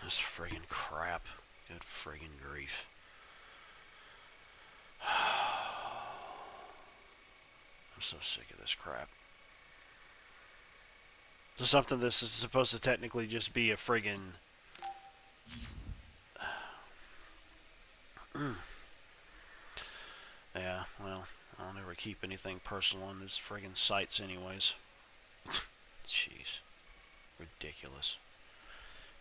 This friggin' crap. Good friggin' grief. I'm so sick of this crap. So something this is supposed to technically just be a friggin' yeah, well, I don't ever keep anything personal on these friggin' sites anyways. Jeez. Ridiculous.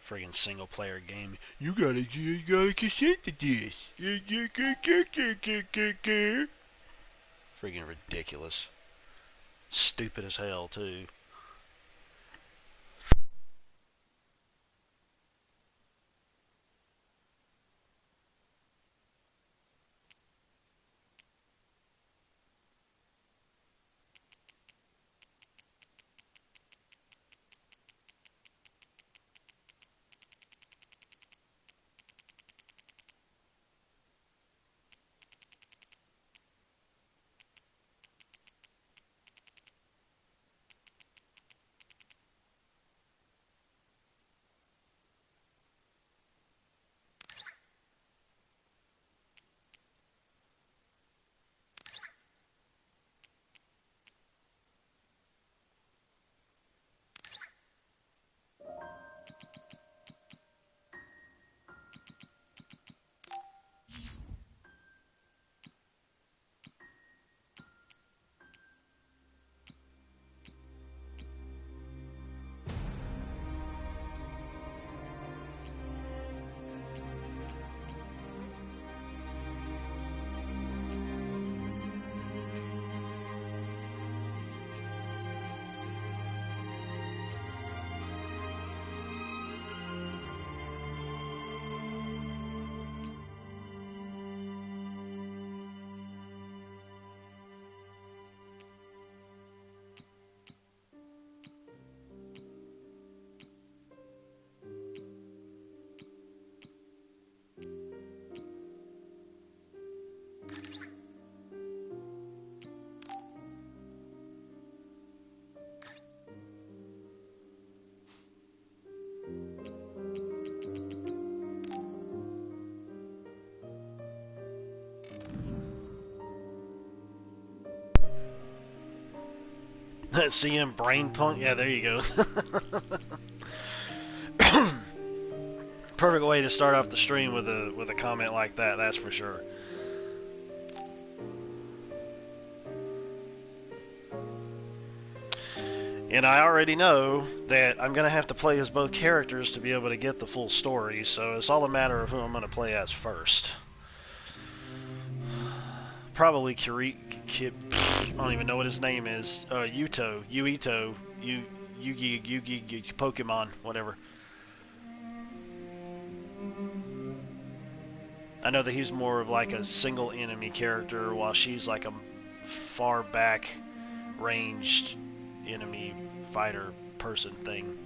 Friggin' single player game. You gotta consent to this. Friggin' ridiculous. Stupid as hell too. CM BRAINPUNK? Yeah, there you go. Perfect way to start off the stream with a comment like that, that's for sure. And I already know that I'm going to have to play as both characters to be able to get the full story, so it's all a matter of who I'm going to play as first. Probably I don't even know what his name is. Yuito, Yugi, Pokemon, whatever. I know that he's more of like a single enemy character, while she's like a far back ranged enemy fighter person thing.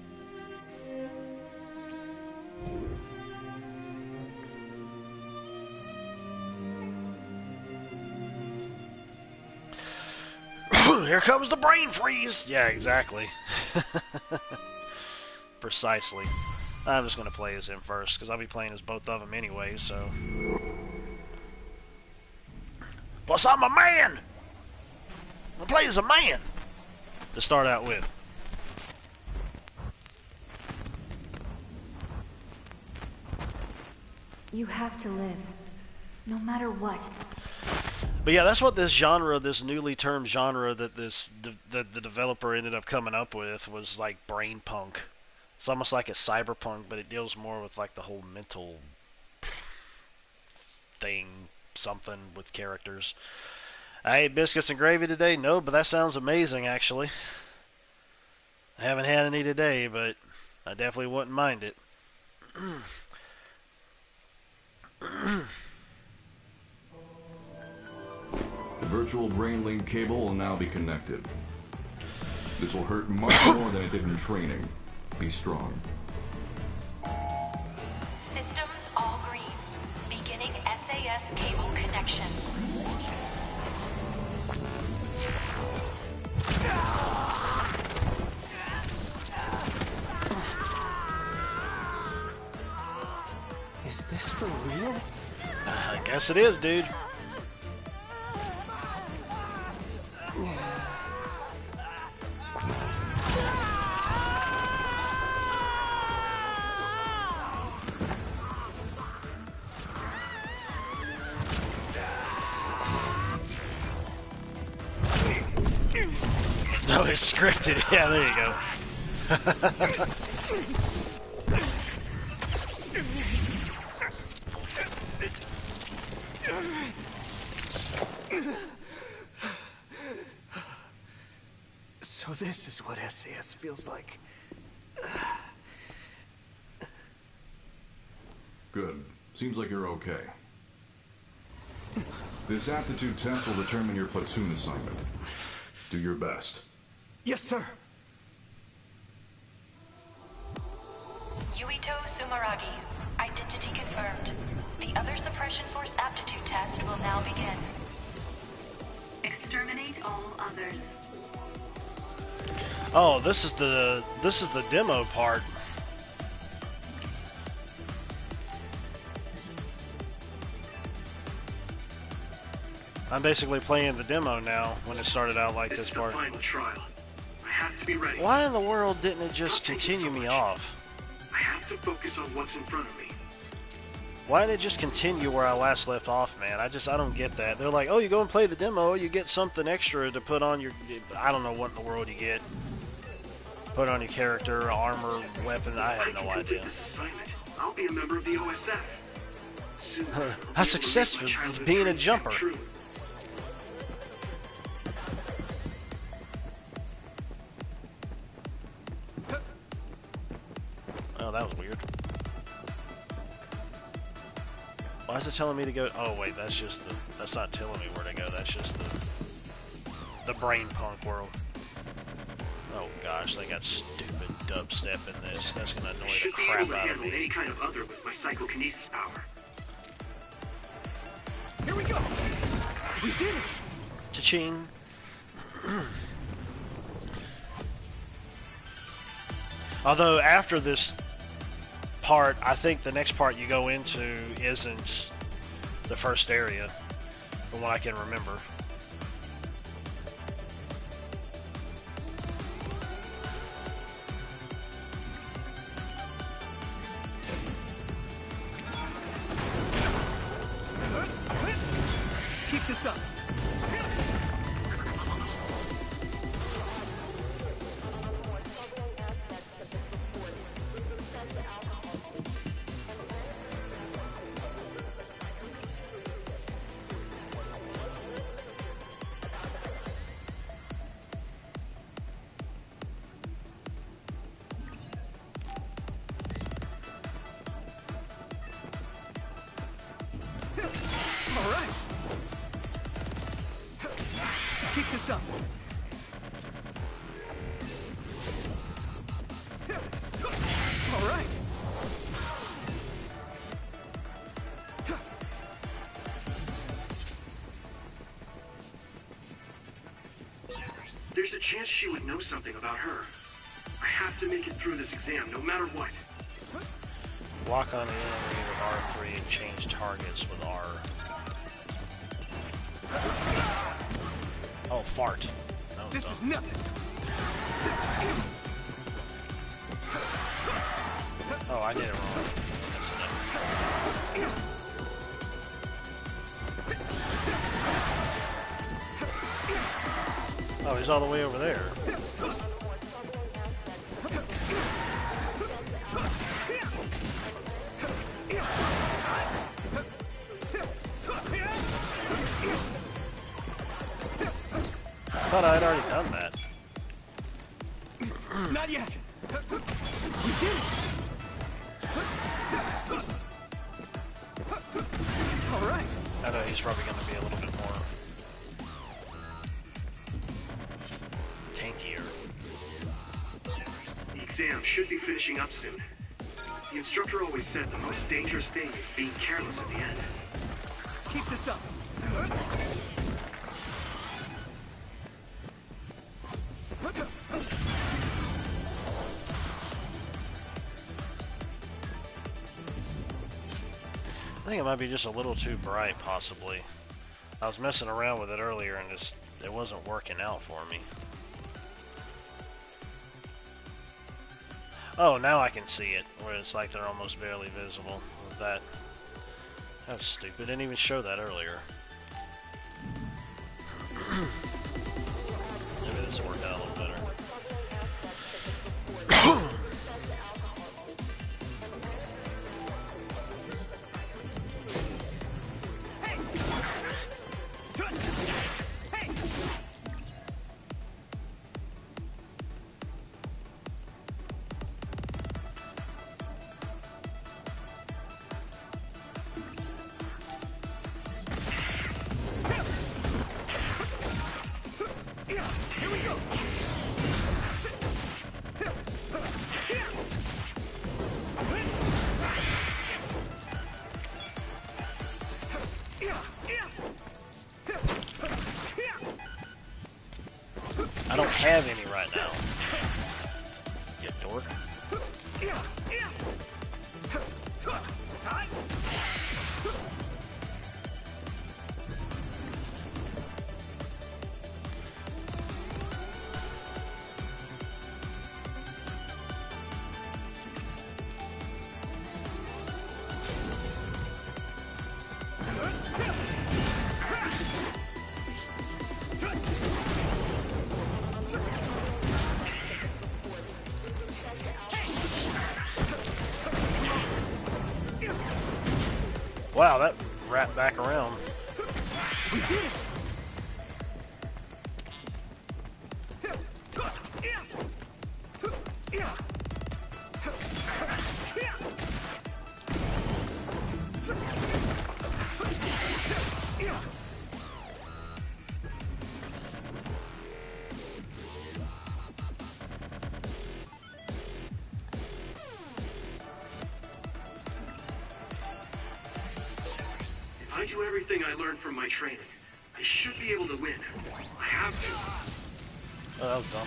Here comes the brain freeze! Yeah, exactly. Precisely. I'm just going to play as him first, because I'll be playing as both of them anyway, so... Plus, I'm a man! I'm going to play as a man! To start out with. You have to live, no matter what. But yeah, that's what this genre, this newly termed genre that the developer ended up coming up with, was like BRAINPUNK. It's almost like a cyberpunk, but it deals more with like the whole mental thing, something with characters. I ate biscuits and gravy today? No, but that sounds amazing actually. I haven't had any today, but I definitely wouldn't mind it. The virtual brain link cable will now be connected. This will hurt much more than it did in training. Be strong. Systems all green. Beginning SAS cable connection. Is this for real? I guess it is, dude. No, it's scripted. Yeah, there you go. So this is what SAS feels like. Good. Seems like you're okay. This aptitude test will determine your platoon assignment. Do your best. Yes, sir. Yuito Sumeragi. Identity confirmed. The other suppression force aptitude test will now begin. Exterminate all others. Oh, this is the demo part. I'm basically playing the demo now when it started out like this part. This is the final trial. I have to be ready. Why in the world didn't it just continue me off? I have to focus on what's in front of me. Why didn't it just continue where I last left off, man? I don't get that. They're like, oh, you go and play the demo, you get something extra to put on your... I don't know what in the world you get. Put on your character, armor, weapon, I have no idea. This assignment. I'll be a member of the OSF. Soon, How successful is being a jumper? Oh, that was weird. Why is it telling me to go? Oh wait, that's not telling me where to go. That's just the BRAINPUNK world. Oh gosh, they got stupid dubstep in this. That's gonna annoy the crap out of me. Any kind of other with my psychokinesis power. Here we go. We did it. Cha-ching. Although after this part, I think the next part you go into isn't the first area, from what I can remember. Let's keep this up. All right. Let's keep this up. All right. There's a chance she would know something about her. I have to make it through this exam, no matter what. Walk on the enemy with R3 and change targets with R. Oh, fart. No, This no. is nothing. Oh, I did it wrong. That's enough. Oh, he's all the way over there. I thought I had already done that. Not yet. We did it. All right. I know he's probably going to be a little bit more tankier. The exam should be finishing up soon. The instructor always said the most dangerous thing is being careless at the end. Let's keep this up. I think it might be just a little too bright, possibly. I was messing around with it earlier and it wasn't working out for me. Oh, now I can see it, where it's like they're almost barely visible with that. That was stupid. Didn't even show that earlier. Maybe this will work out a little better. I don't have any right now. You dork. Wow, that wrapped back around. We did it! If I do everything I learned from my training, I should be able to win. I have to. Oh, that was dumb.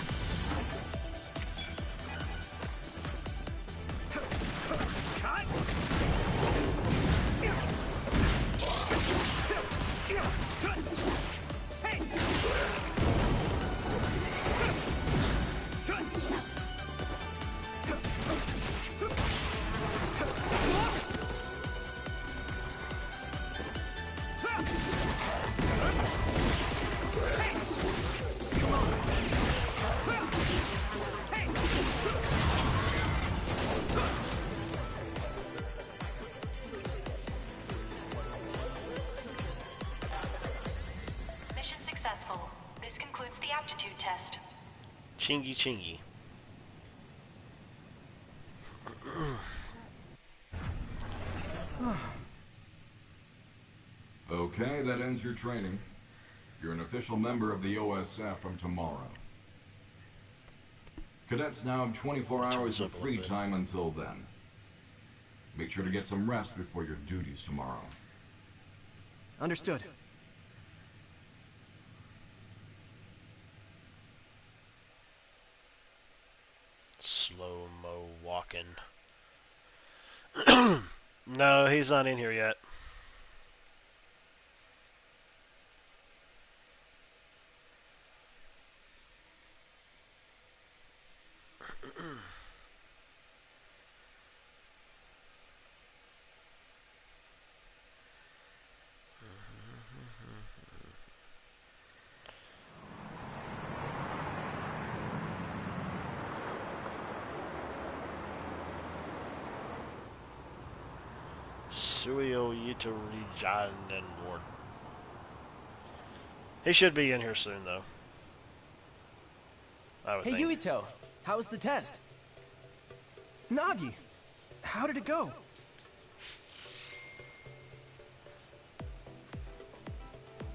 Mission successful. This concludes the aptitude test. Chingy chingy. Okay, that ends your training. You're an official member of the OSF from tomorrow. Cadets now have 24 hours of free time until then. Make sure to get some rest before your duties tomorrow. Understood. Slow-mo walking. No, he's not in here yet. Suyo Yitarijan and Ward. He should be in here soon, though. I would Hey, think. Yuito, how was the test? Nagi, how did it go?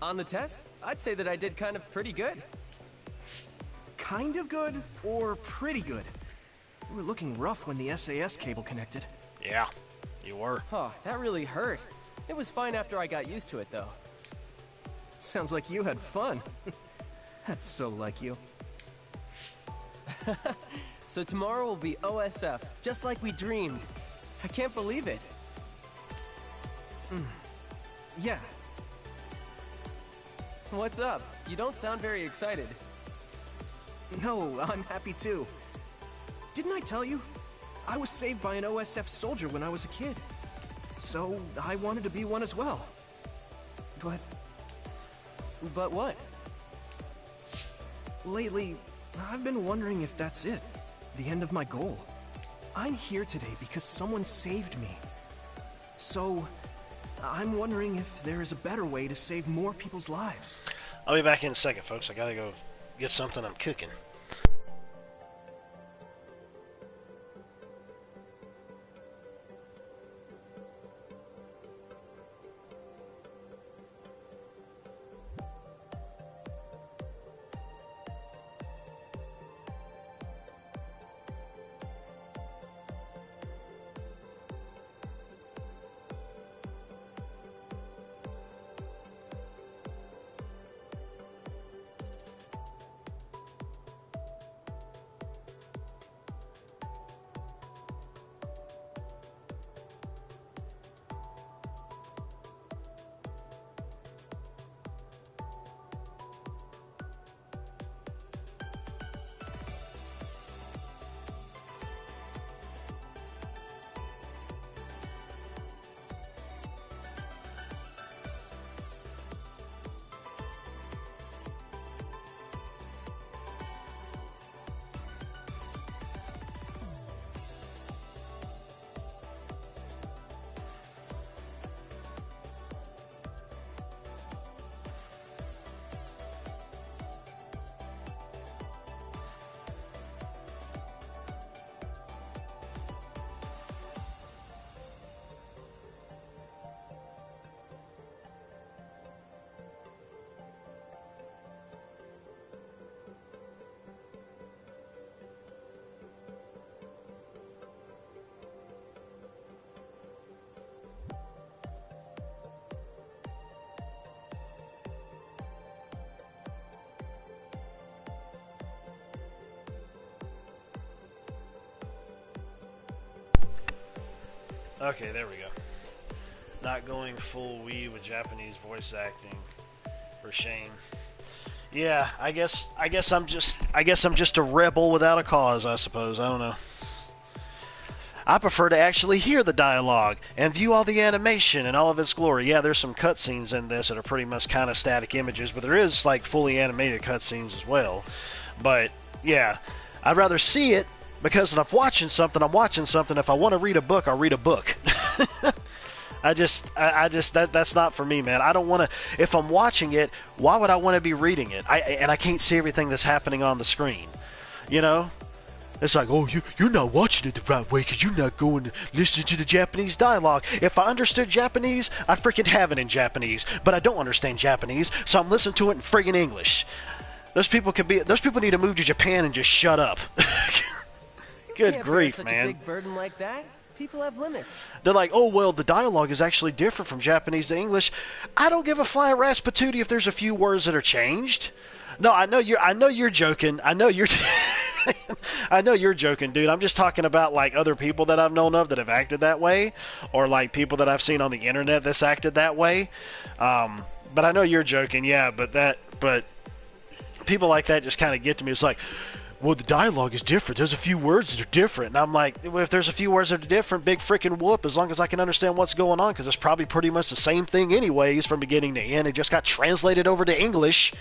On the test, I'd say that I did kind of pretty good. Kind of good or pretty good? You were looking rough when the SAS cable connected. Yeah, you were. Oh, that really hurt. It was fine after I got used to it, though. Sounds like you had fun. That's so like you. So tomorrow will be OSF, just like we dreamed. I can't believe it. Yeah. What's up? You don't sound very excited. No, I'm happy too. Didn't I tell you? I was saved by an OSF soldier when I was a kid. So, I wanted to be one as well. But But what? lately, I've been wondering if that's it. The end of my goal. I'm here today because someone saved me. So, I'm wondering if there is a better way to save more people's lives. I'll be back in a second, folks. I gotta go get something I'm cooking. Okay, there we go. Not going full Wii with Japanese voice acting, for shame. Yeah, I guess I'm just a rebel without a cause, I suppose. I don't know. I prefer to actually hear the dialogue and view all the animation in all of its glory. Yeah, there's some cutscenes in this that are pretty much kind of static images, but there is like fully animated cutscenes as well. But yeah, I'd rather see it because when I'm watching something, I'm watching something. If I want to read a book, I'll read a book. That's not for me, man. I don't want to. If I'm watching it, why would I want to be reading it? I can't see everything that's happening on the screen. You know, it's like, oh, you're not watching it the right way because you're not going to listen to the Japanese dialogue. If I understood Japanese, I'd freaking have it in Japanese. But I don't understand Japanese, so I'm listening to it in friggin' English. Those people need to move to Japan and just shut up. Good grief, man. Such a big burden like that. People have limits. They're like, oh, well, the dialogue is actually different from Japanese to English. I don't give a flying rat's patootie if there's a few words that are changed. No, I know you're joking. I know you're joking, dude. I'm just talking about like other people that I've known of that have acted that way, or like people that I've seen on the internet that's acted that way. But I know you're joking, yeah. But people like that just kind of get to me. It's like, well, the dialogue is different. There's a few words that are different. And I'm like, well, if there's a few words that are different, big freaking whoop, as long as I can understand what's going on, because it's probably pretty much the same thing anyways from beginning to end. It just got translated over to English.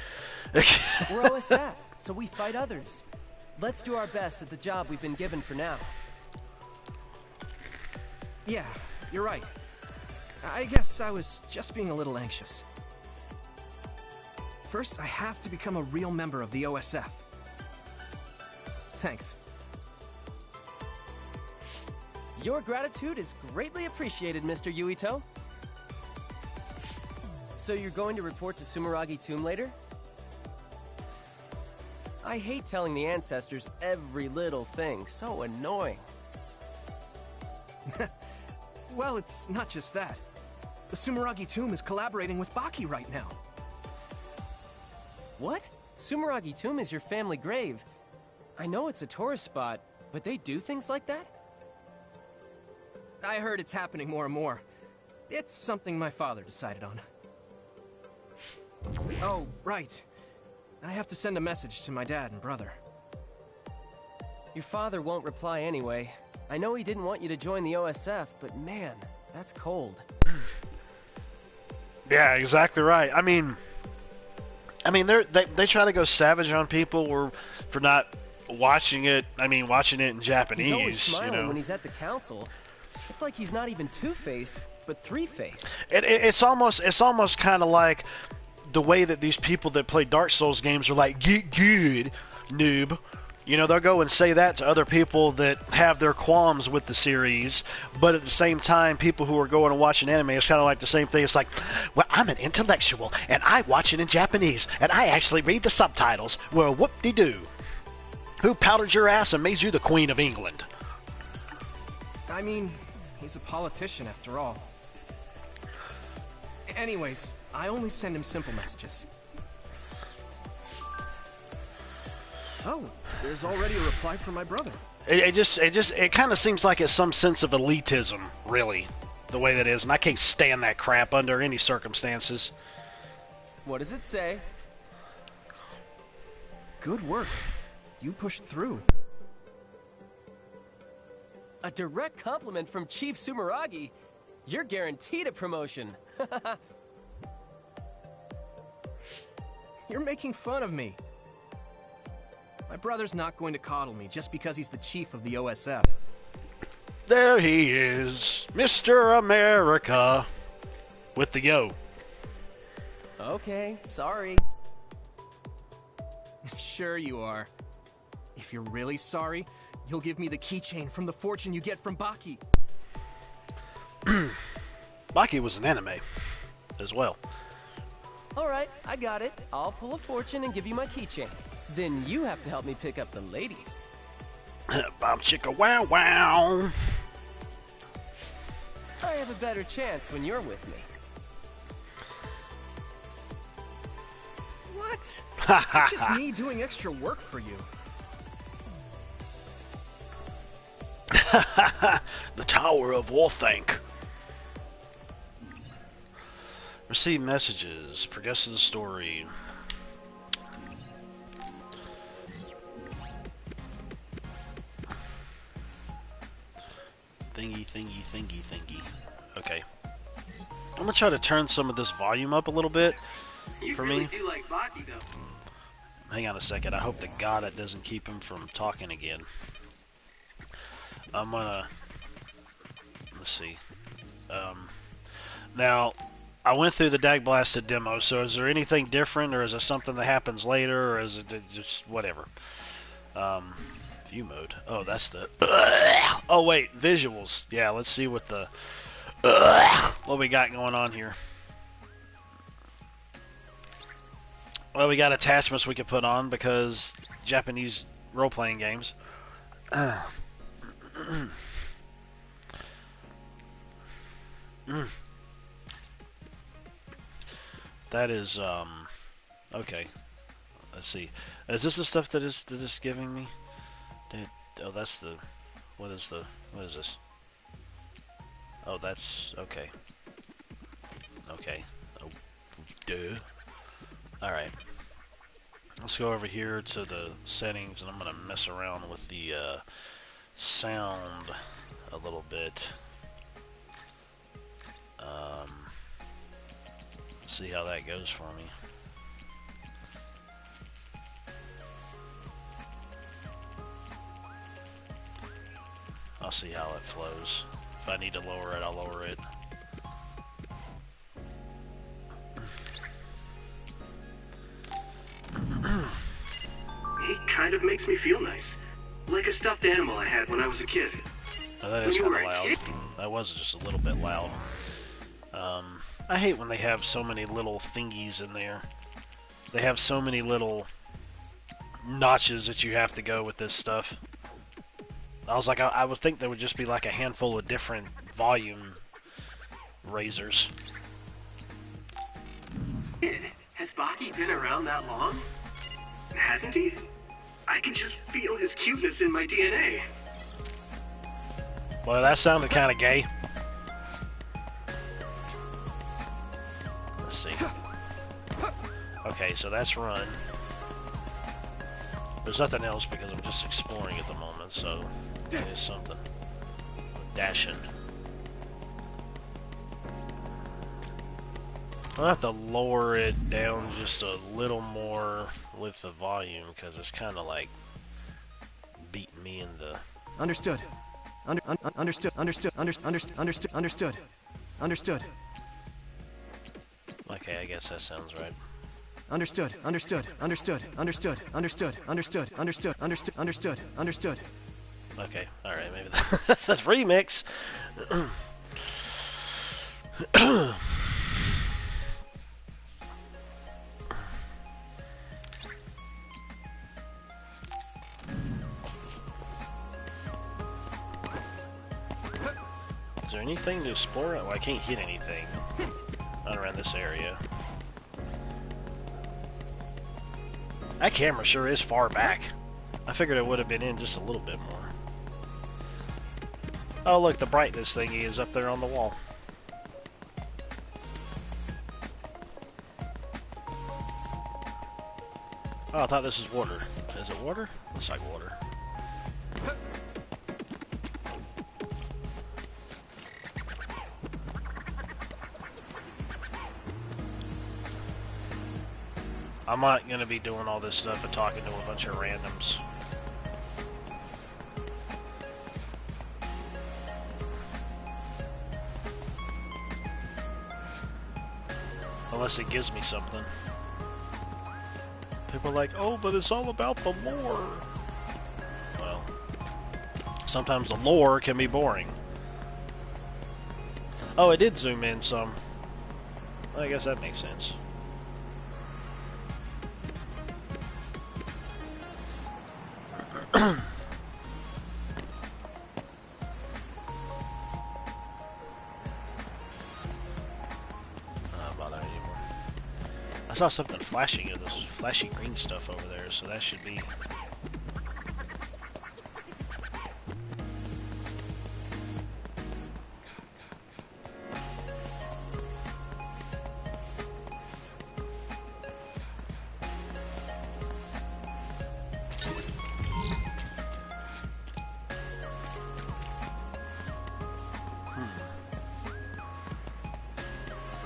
We're OSF, so we fight others. Let's do our best at the job we've been given for now. Yeah, you're right. I guess I was just being a little anxious. First, I have to become a real member of the OSF. Thanks. Your gratitude is greatly appreciated, Mr. Yuito. So you're going to report to Sumeragi Tomb later? I hate telling the ancestors every little thing. So annoying. Well, it's not just that. The Sumeragi Tomb is collaborating with Baki right now. What? Sumeragi Tomb is your family grave. I know it's a tourist spot, but they do things like that? I heard it's happening more and more. It's something my father decided on. Oh, right. I have to send a message to my dad and brother. Your father won't reply anyway. I know he didn't want you to join the OSF, but man, that's cold. Yeah, exactly right. I mean, they try to go savage on people for not watching it. I mean, watching it in Japanese. He's always smiling you know? when he's at the council. It's like he's not even two-faced, but three-faced. It's almost kind of like the way that these people that play Dark Souls games are like, get good, noob. You know, they'll go and say that to other people that have their qualms with the series, but at the same time, people who are going and watching anime, it's kind of like the same thing. It's like, well, I'm an intellectual, and I watch it in Japanese, and I actually read the subtitles. Well, whoop-de-doo. Who powdered your ass and made you the Queen of England? I mean, he's a politician after all. Anyways, I only send him simple messages. Oh, there's already a reply from my brother. It kind of seems like it's some sense of elitism, really, the way that is, and I can't stand that crap under any circumstances. What does it say? Good work. You pushed through. A direct compliment from Chief Sumeragi. You're guaranteed a promotion. You're making fun of me. My brother's not going to coddle me just because he's the chief of the OSF. There he is, Mr. America, with the yo. Okay, sorry. Sure you are. If you're really sorry, you'll give me the keychain from the fortune you get from Baki. Baki was an anime, as well. Alright, I got it. I'll pull a fortune and give you my keychain. Then you have to help me pick up the ladies. Bomb chicka wow wow. I have a better chance when you're with me. What? It's just me doing extra work for you. The Tower of Warthank. Receive messages. Progress of the story. Thingy. Okay. I'm gonna try to turn some of this volume up a little bit for me. You do like Baki, though. Hang on a second. I hope to God it doesn't keep him from talking again. I'm gonna... Let's see. Now, I went through the Dag Blasted demo, so is there anything different, or is it something that happens later, or is it just whatever? View mode. Oh, that's the... Oh, wait. Visuals. Yeah, let's see what the... What we got going on here. Well, we got attachments we can put on because Japanese role-playing games. That is, okay. Let's see. Is this the stuff that is giving me? Oh, that's the... What is this? Oh, that's... Okay. Okay. Oh, duh. Alright. Let's go over here to the settings, and I'm going to mess around with the sound a little bit. See how that goes for me. I'll see how it flows. If I need to lower it, I'll lower it. It kind of makes me feel nice. Like a stuffed animal I had when I was a kid. Oh, that is kind of loud. That was just a little bit loud. I hate when they have so many little thingies in there. They have so many little notches that you have to go with this stuff. I was like, I would think there would just be like a handful of different volume razors. Has Baki been around that long? Hasn't he? I can just feel his cuteness in my DNA. Well, that sounded kind of gay. see. Okay, so that's run. There's nothing else because I'm just exploring at the moment, so it is something. Dashing. I'll have to lower it down just a little more with the volume because it's kind of like beating me in the... Understood. Understood. Okay, I guess that sounds right. Understood. Okay, alright, maybe that's remix. Is there anything to explore? Well, I can't hit anything. Not around this area. That camera sure is far back. I figured it would have been in just a little bit more. Oh look, the brightness thingy is up there on the wall. Oh, I thought this was water. Is it water? Looks like water. I'm not going to be doing all this stuff and talking to a bunch of randoms. Unless it gives me something. People are like, oh, but it's all about the lore. Well, sometimes the lore can be boring. Oh, it did zoom in some. I guess that makes sense. I saw something flashing, and there's flashy green stuff over there, so that should be...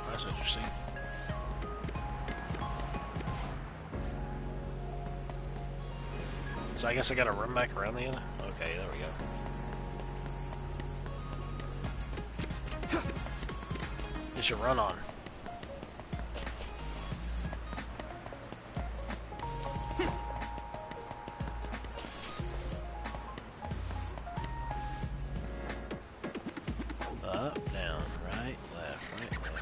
That's interesting. So I guess I gotta run back around the end? Okay, there we go. It should run on. Up, down, right, left, up, down.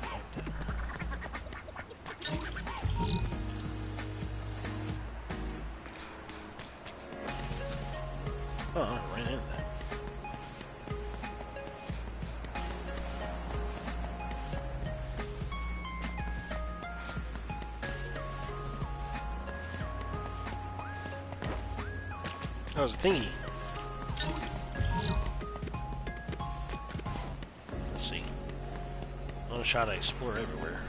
Oh, I ran into that. That was a thingy. Let's see. I'm gonna try to explore everywhere.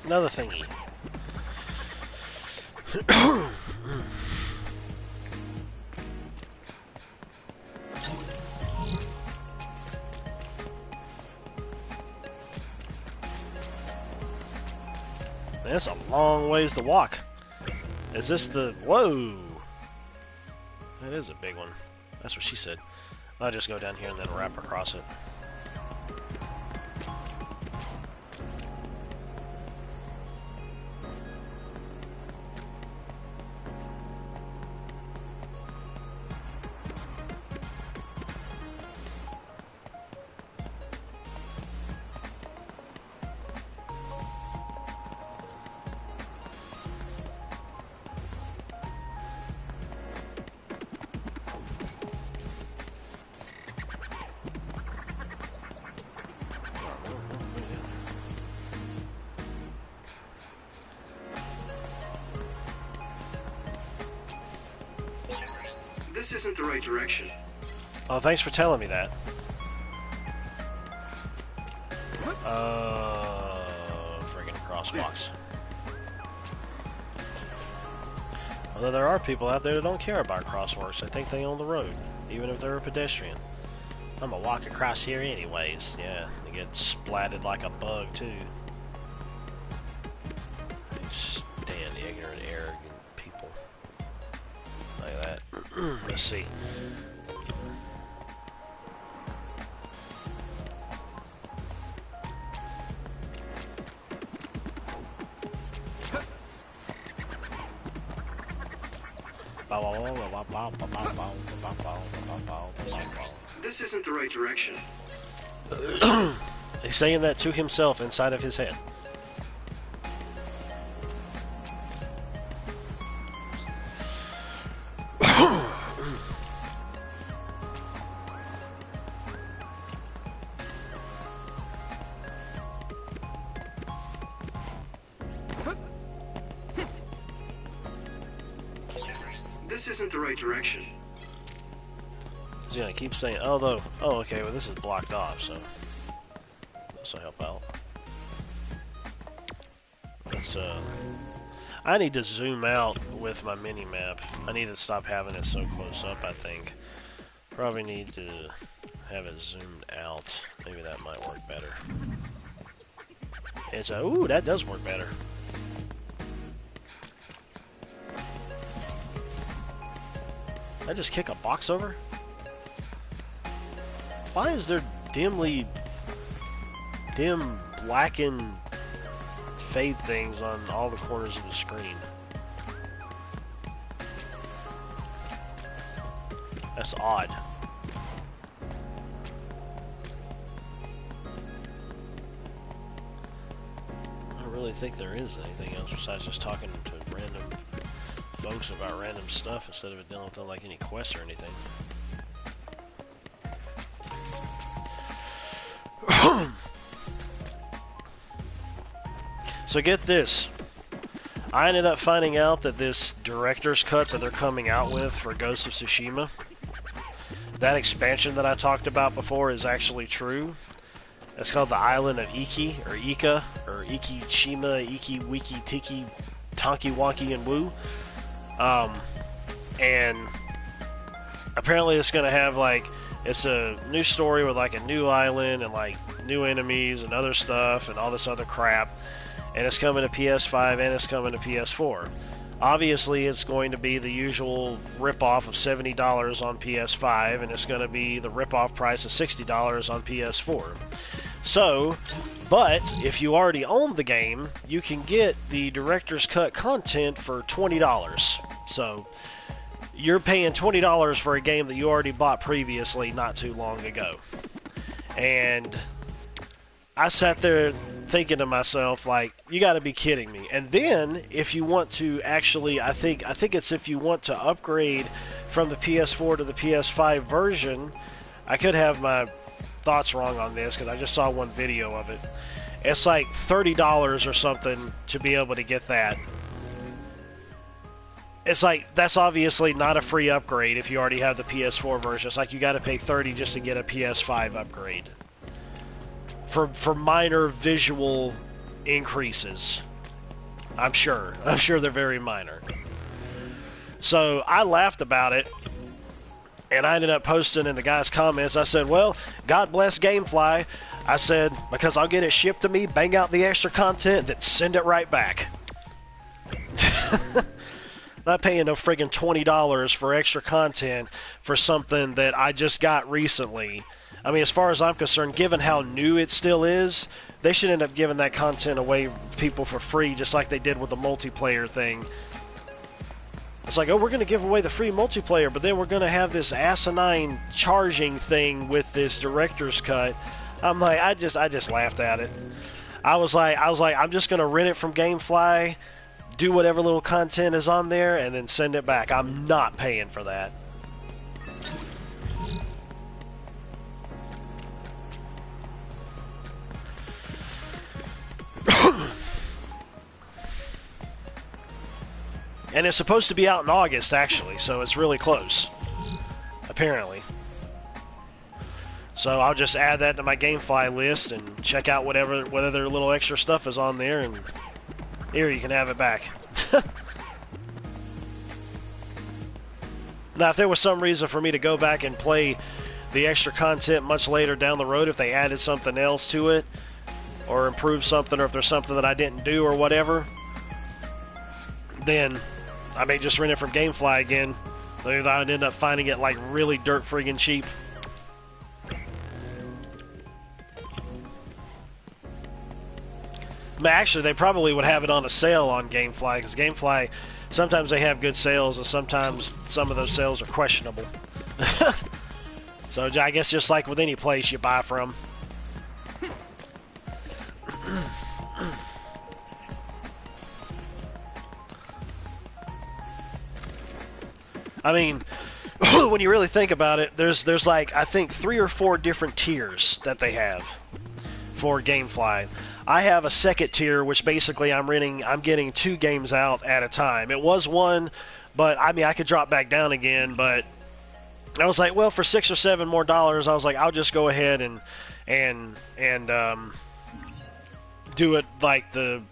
Another thingy. That's a long ways to walk. Is this the... Whoa! That is a big one. That's what she said. I'll just go down here and then wrap across it. This isn't the right direction. Oh, thanks for telling me that. Friggin' crosswalks. Although there are people out there that don't care about crosswalks. They think they own the road, even if they're a pedestrian. I'm gonna walk across here anyways. Yeah, they get splatted like a bug too. These damn ignorant, arrogant people. Like that. Let's see. This isn't the right direction. He's saying that to himself inside of his head. This isn't the right direction. He's gonna keep saying, although, oh, okay, well, this is blocked off, so this will help out. Let's, I need to zoom out with my mini-map. I need to stop having it so close up, I think. Probably need to have it zoomed out. Maybe that might work better. It's a, ooh, that does work better. Did I just kick a box over? Why is there dim blackened fade things on all the corners of the screen? That's odd. I don't really think there is anything else besides just talking to random folks about random stuff instead of it dealing with like any quests or anything. So get this. I ended up finding out that this director's cut that they're coming out with for Ghost of Tsushima, that expansion that I talked about before is actually true. It's called the Island of Iki, or Ika, or Iki-shima, Iki-wiki, Tiki, Tonki, Wonky, and Woo. And apparently it's going to have, like, it's a new story with, like, a new island and, like, new enemies and other stuff and all this other crap. And it's coming to PS5 and it's coming to PS4. Obviously, it's going to be the usual rip-off of $70 on PS5, and it's going to be the rip-off price of $60 on PS4. So, but if you already own the game, you can get the Director's Cut content for $20. So, you're paying $20 for a game that you already bought previously not too long ago. And I sat there thinking to myself, like, you got to be kidding me. And then, if you want to actually, I think it's if you want to upgrade from the PS4 to the PS5 version, I could have my thoughts wrong on this because I just saw one video of it. It's like $30 or something to be able to get that. It's like, that's obviously not a free upgrade if you already have the PS4 version. It's like you got to pay $30 just to get a PS5 upgrade. For minor visual increases. I'm sure they're very minor. So I laughed about it, and I ended up posting in the guy's comments. I said, well, God bless Gamefly. I said, because I'll get it shipped to me, bang out the extra content, then send it right back. Not paying no friggin' $20 for extra content for something that I just got recently. I mean, as far as I'm concerned, given how new it still is, they should end up giving that content away to people for free, just like they did with the multiplayer thing. It's like, oh, we're going to give away the free multiplayer, but then we're going to have this asinine charging thing with this director's cut. I'm like, I just laughed at it. I was like, I'm just going to rent it from Gamefly, do whatever little content is on there, and then send it back. I'm not paying for that. And it's supposed to be out in August, actually, so it's really close. apparently. So I'll just add that to my GameFly list and check out whatever their little extra stuff is on there, and here, you can have it back. Now, if there was some reason for me to go back and play the extra content much later down the road, if they added something else to it, or improved something, or if there's something that I didn't do or whatever, then I may just rent it from GameFly again. I'd end up finding it like really dirt friggin' cheap. Actually, they probably would have it on a sale on GameFly, because GameFly, sometimes they have good sales, and sometimes some of those sales are questionable. So I guess just like with any place you buy from. I mean, when you really think about it, there's like, I think 3 or 4 different tiers that they have for GameFly. I have a second tier, which basically I'm getting 2 games out at a time. It was 1, but I mean, I could drop back down again, but I was like, well, for $6 or $7 more, I was like, I'll just go ahead and do it like the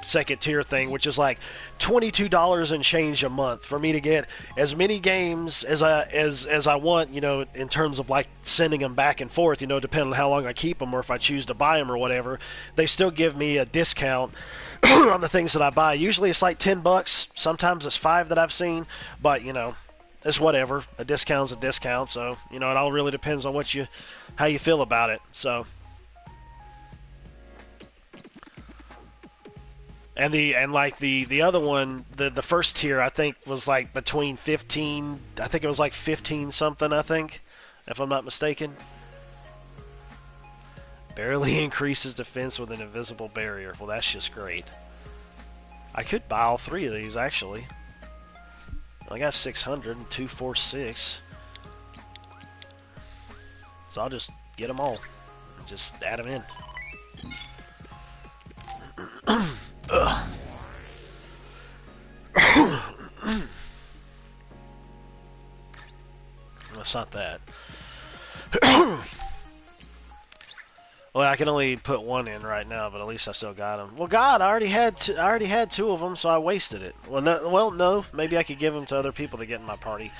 second tier thing, which is like $22 and change a month for me to get as many games as I want, you know, in terms of like sending them back and forth, you know, depending on how long I keep them or if I choose to buy them or whatever. They still give me a discount on the things that I buy. Usually it's like $10, sometimes it's $5 that I've seen, but you know, it's whatever. A discount's a discount, so you know, it all really depends on how you feel about it. So. And the other one, the first tier, I think was like between 15. I think it was like 15 something. I think, if I'm not mistaken. Barely increases defense with an invisible barrier. Well, that's just great. I could buy all 3 of these actually. I got 600 and 246. So I'll just get them all. And just add them in. Ugh. That's not that. Well, I can only put 1 in right now, but at least I still got them. Well, God, I already had 2 of them, so I wasted it. Well, no, maybe I could give them to other people to get in my party.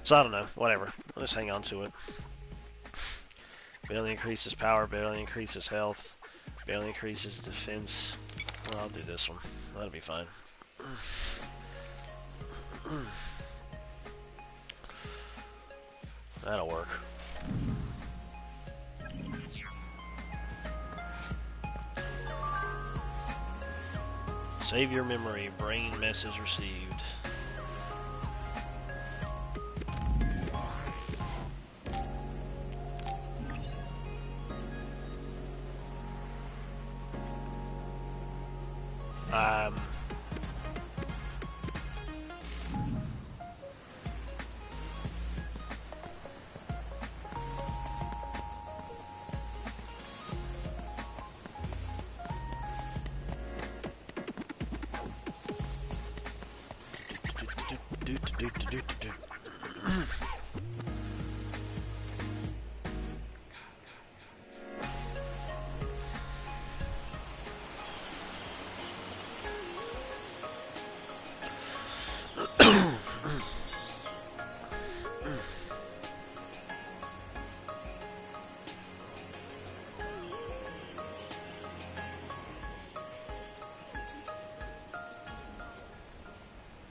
So I don't know. Whatever. I'll just hang on to it. Barely increases power. Barely increases health. Barely increases defense. Well, I'll do this one. That'll be fine. That'll work. Save your memory. Brain message received.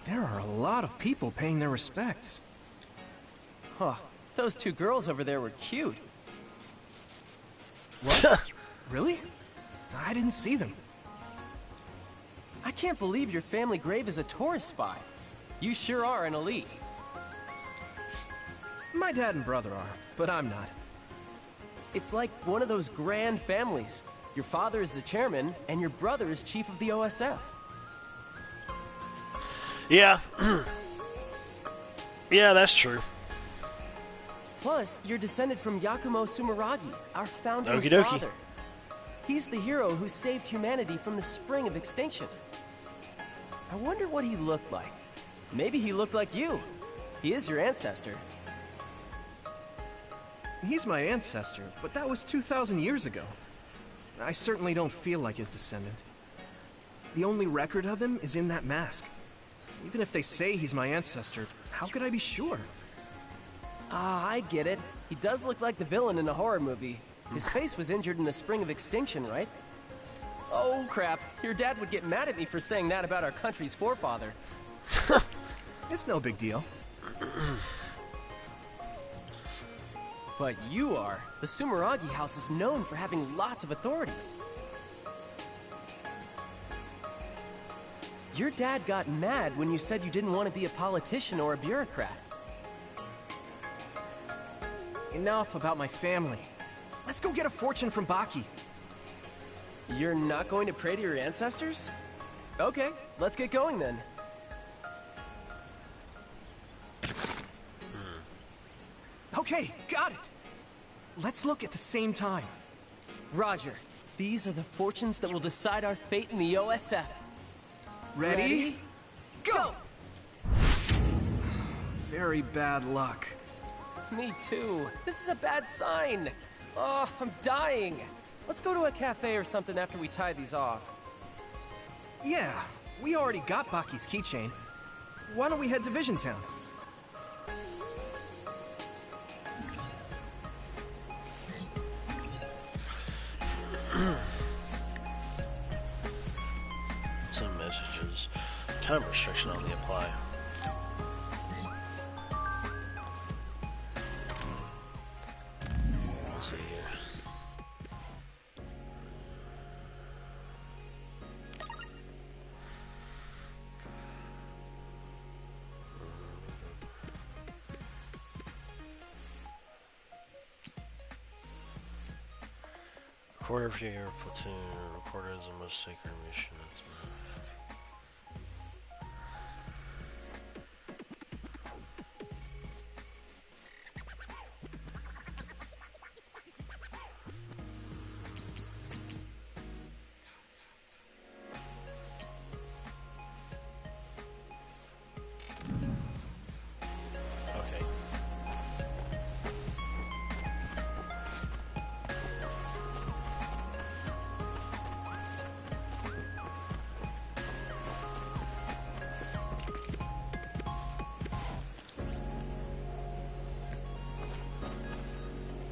There are a lot of people paying their respects. Huh. Those 2 girls over there were cute. What? Really? I didn't see them. I can't believe your family grave is a tourist spot. You sure are an elite. My dad and brother are, but I'm not. It's like one of those grand families. Your father is the chairman, and your brother is chief of the OSF. Yeah. Yeah, that's true. Plus, you're descended from Yakumo Sumeragi, our founding Okie dokie. father. He's the hero who saved humanity from the spring of extinction. I wonder what he looked like. Maybe he looked like you. He is your ancestor. He's my ancestor, but that was 2,000 years ago. I certainly don't feel like his descendant. The only record of him is in that mask. Even if they say he's my ancestor, how could I be sure? Ah, I get it. He does look like the villain in a horror movie. His face was injured in the Spring of Extinction, right? Oh, crap. Your dad would get mad at me for saying that about our country's forefather. It's no big deal. But you are. The Sumeragi house is known for having lots of authority. Your dad got mad when you said you didn't want to be a politician or a bureaucrat. Enough about my family. Let's go get a fortune from Baki. You're not going to pray to your ancestors? Okay, let's get going then. Okay, got it. Let's look at the same time. Roger. These are the fortunes that will decide our fate in the OSF. Ready? Go! Very bad luck. Me too. This is a bad sign. Oh, I'm dying. Let's go to a cafe or something after we tie these off. Yeah, we already got Baki's keychain. Why don't we head to Vision Town? Some messages. Time restriction only apply. Let's see here. Recorder for your platoon. Recorder is the most sacred mission. Okay.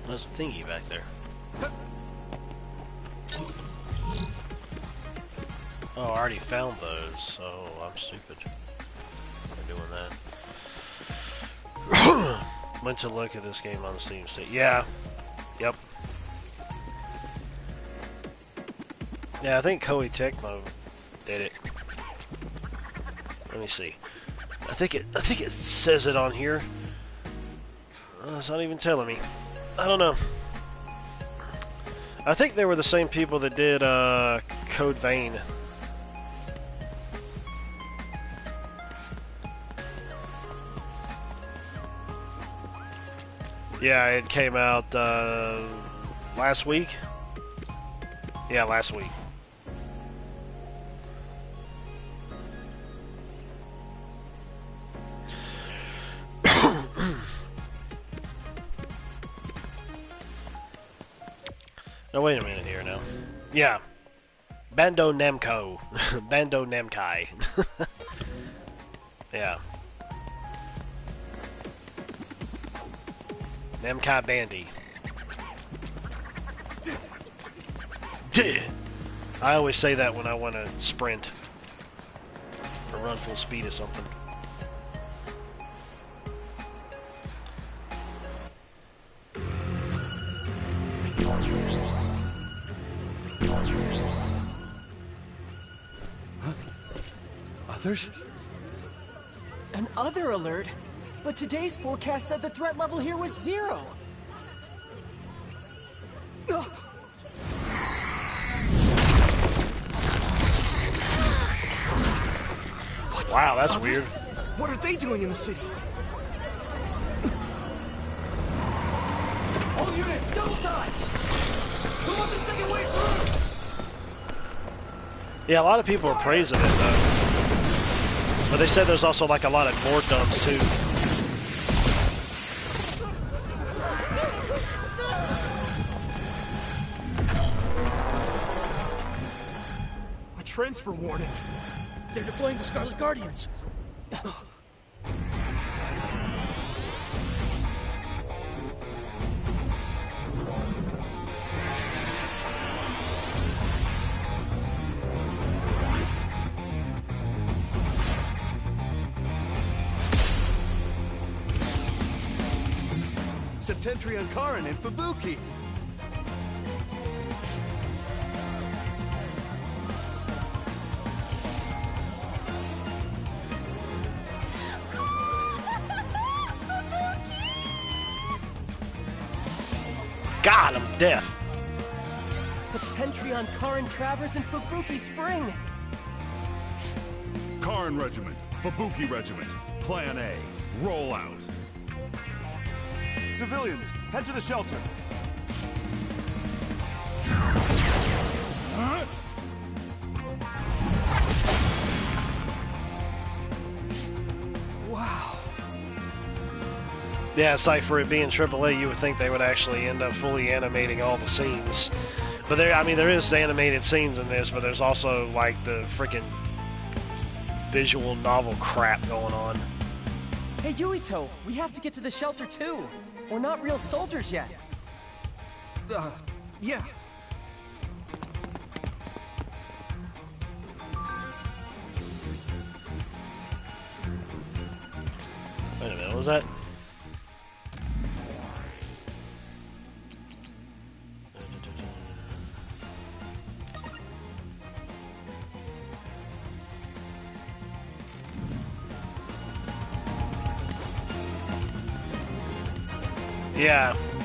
There's a thingy back there. Oh, I already found those, so I'm stupid for doing that. Went to look at this game on Steam. Say, yeah, yep. Yeah, I think Koei Tecmo did it. Let me see. I think it says it on here. It's not even telling me. I don't know. I think they were the same people that did Code Vein. Yeah, it came out last week. Yeah, last week. No, wait a minute here now. Yeah. Bando Namco. Bando Namkai. Yeah. Namkai Bandy. I always say that when I want to sprint. Or run full speed or something. Others? An other alert? But today's forecast said the threat level here was 0. Wow, that's weird. What are they doing in the city? All units, double time! Who wants the second wave through? Yeah, a lot of people are praising it, though. But they said there's also, like, a lot of board dumps, too. transfer warning. They're deploying the Scarlet Guardians. Septentrion Karin and Fubuki. God, I'm deaf. Septentrion, Karin Travers, and Fubuki Spring. Karin Regiment, Fubuki Regiment, Plan A, roll out. Civilians, head to the shelter. Wow. Yeah, it's like for it being AAA, you would think they would actually end up fully animating all the scenes. But there is animated scenes in this, but there's also like the freaking visual novel crap going on. Hey, Yuito, we have to get to the shelter too. We're not real soldiers yet. Yeah. Wait a minute, what was that?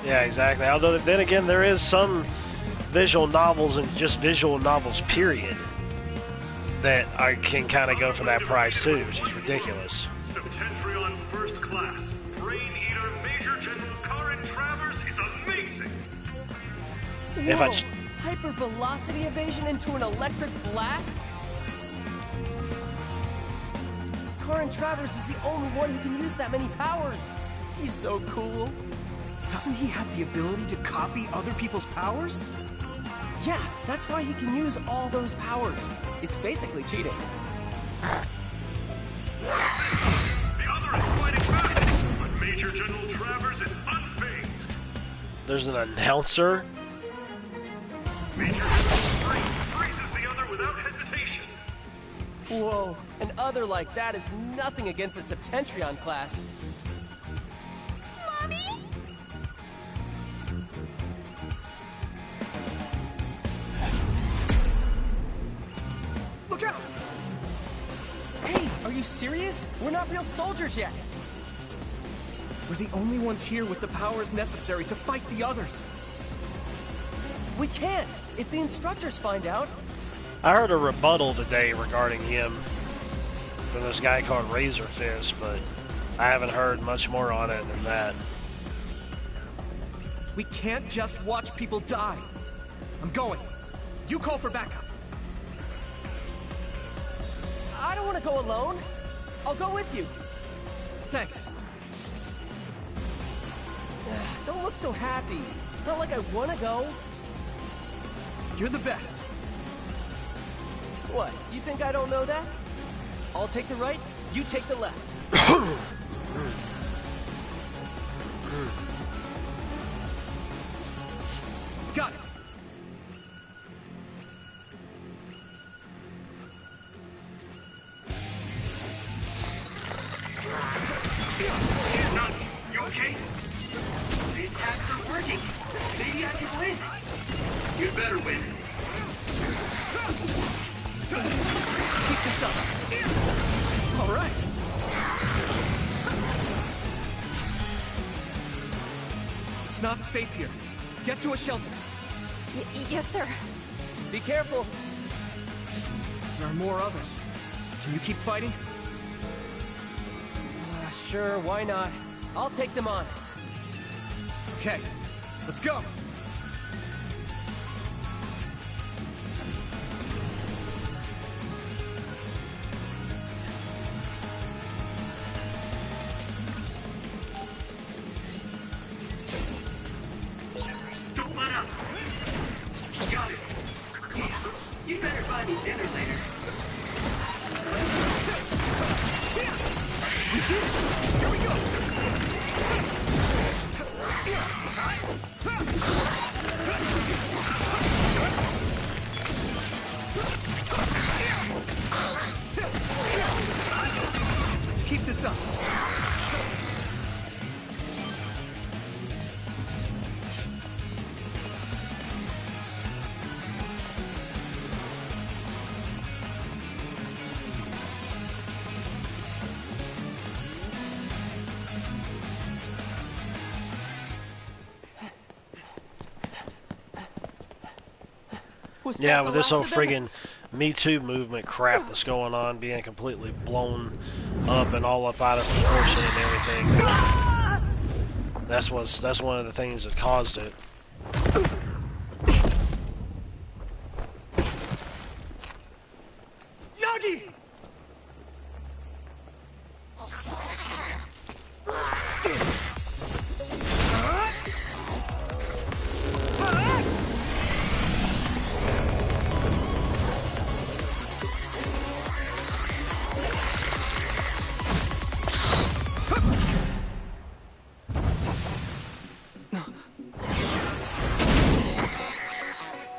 Yeah, exactly. Although then again, there is some visual novels and just visual novels, period, that I can kind of go for that price too, which is ridiculous. Septentrion First Class, Brain Eater Major General Karin Travers is amazing. If I Whoa! Hypervelocity evasion into an electric blast? Karin Travers is the only one who can use that many powers. He's so cool. Doesn't he have the ability to copy other people's powers? Yeah, that's why he can use all those powers. It's basically cheating. The other is fighting back, but Major General Travers is unfazed. There's an announcer. Major General Spring freezes the other without hesitation. Whoa, an other like that is nothing against a Septentrion class. Mommy? Look out! Hey, are you serious? We're not real soldiers yet. We're the only ones here with the powers necessary to fight the others. We can't. If the instructors find out. I heard a rebuttal today regarding him from this guy called Razor Fist, but I haven't heard much more on it than that. We can't just watch people die. I'm going. You call for backup. I don't want to go alone. I'll go with you. Thanks. Don't look so happy. It's not like I want to go. You're the best. What, you think I don't know that? I'll take the right, you take the left. Got it. None. You okay? The attacks are working. Maybe I can win. You better win. Keep this up. All right. It's not safe here. Get to a shelter. Yes, sir. Be careful. There are more others. Can you keep fighting? Sure, why not? I'll take them on. Okay, let's go. Don't let up. Got it. You better buy me dinner later. Was Yeah, that with the this whole last of them? friggin' Me Too movement crap that's going on, being completely blown up and all up out of proportion and everything. That's one of the things that caused it. Nagi!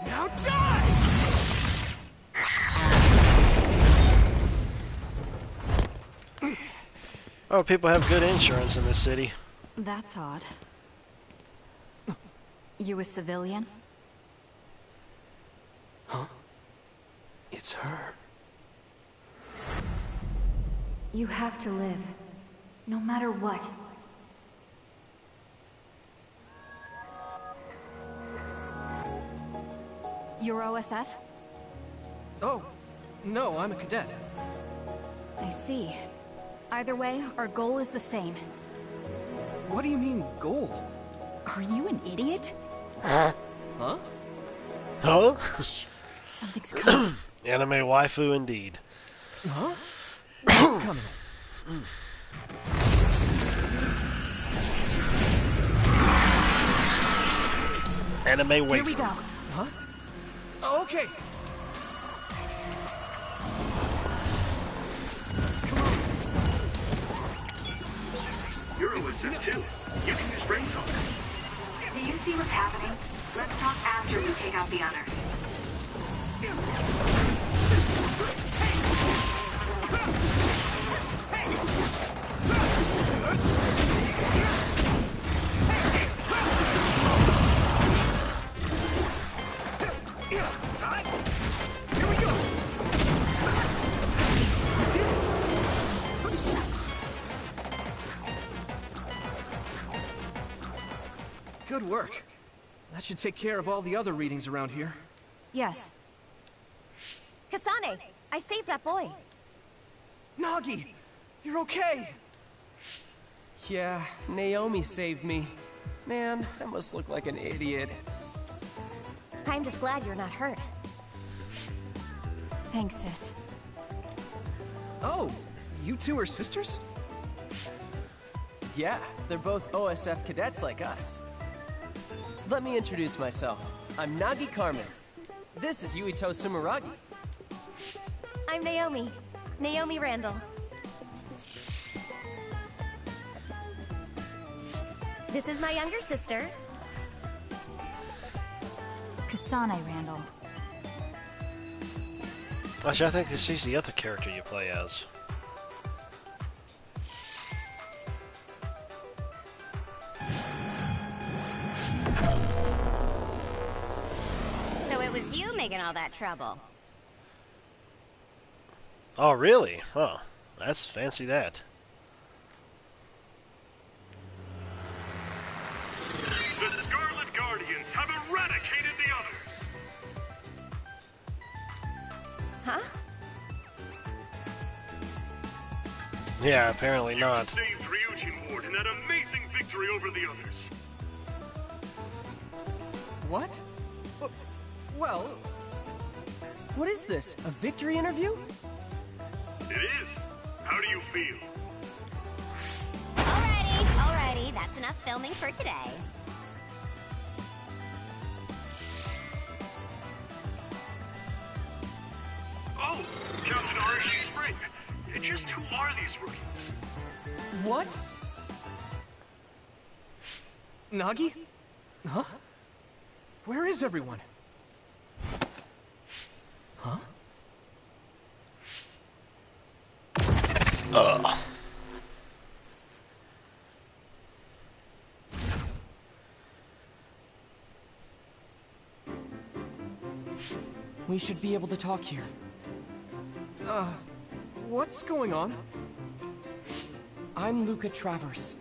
Now die! Oh, people have good insurance in this city. That's odd. You a civilian? It's her. You have to live. No matter what. You're OSF? Oh, no, I'm a cadet. I see. Either way, our goal is the same. What do you mean, goal? Are you an idiot? Huh? Huh? Something's coming. Anime waifu indeed. Huh? What's coming? Anime waifu. Here we go. Huh? Okay. You're OSF too. You can use brain talk. Do you see what's happening? Let's talk after we take out the others. Here we go. We did it. Good work. That should take care of all the other readings around here. Yes. Kasane, I saved that boy. Nagi, you're okay. Yeah, Naomi saved me. Man, I must look like an idiot. I'm just glad you're not hurt. Thanks, sis. Oh, you two are sisters? Yeah, they're both OSF cadets like us. Let me introduce myself. I'm Nagi Carmen. This is Yuito Sumeragi. I'm Naomi. Naomi Randall. This is my younger sister. Kasane Randall. Actually, I think she's the other character you play as. So it was you making all that trouble. Oh, really? Oh, that's fancy that. The Scarlet Guardians have eradicated the others. Huh? Yeah, apparently You not. saved Ryujin Ward in that amazing victory over the others. What? Well, What is this? A victory interview? It is. How do you feel? Alrighty, that's enough filming for today. Oh, Captain R.G. Spring. Just who are these rookies? What? Nagi? Huh? Where is everyone? Huh? We should be able to talk here. What's going on? I'm Luca Travers.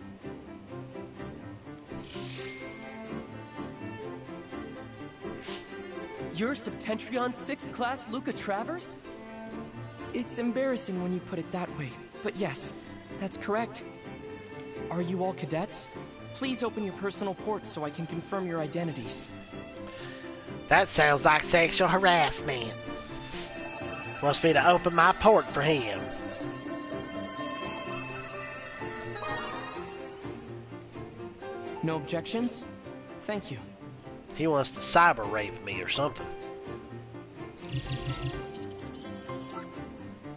You're Septentrion's 6th class Luca Travers? It's embarrassing when you put it that way, but yes, that's correct. Are you all cadets? Please open your personal ports so I can confirm your identities. That sounds like sexual harassment. Wants me to open my port for him. No objections? Thank you. He wants to cyber rape me or something.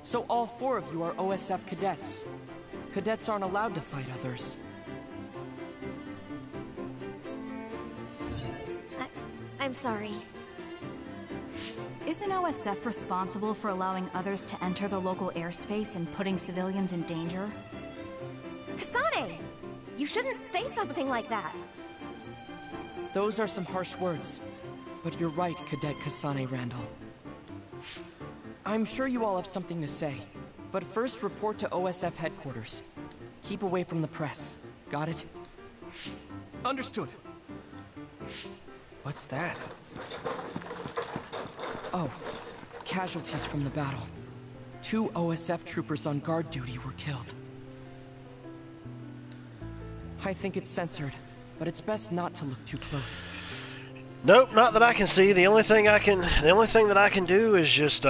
So all 4 of you are OSF cadets. Cadets aren't allowed to fight others. I'm sorry. Isn't OSF responsible for allowing others to enter the local airspace and putting civilians in danger? Kasane! You shouldn't say something like that. Those are some harsh words, but you're right, Cadet Kasane Randall. I'm sure you all have something to say, but first report to OSF headquarters. Keep away from the press. Got it? Understood. What's that? Oh, casualties from the battle. 2 OSF troopers on guard duty were killed. I think it's censored, but it's best not to look too close. Nope, not that I can see. The only thing that I can do is just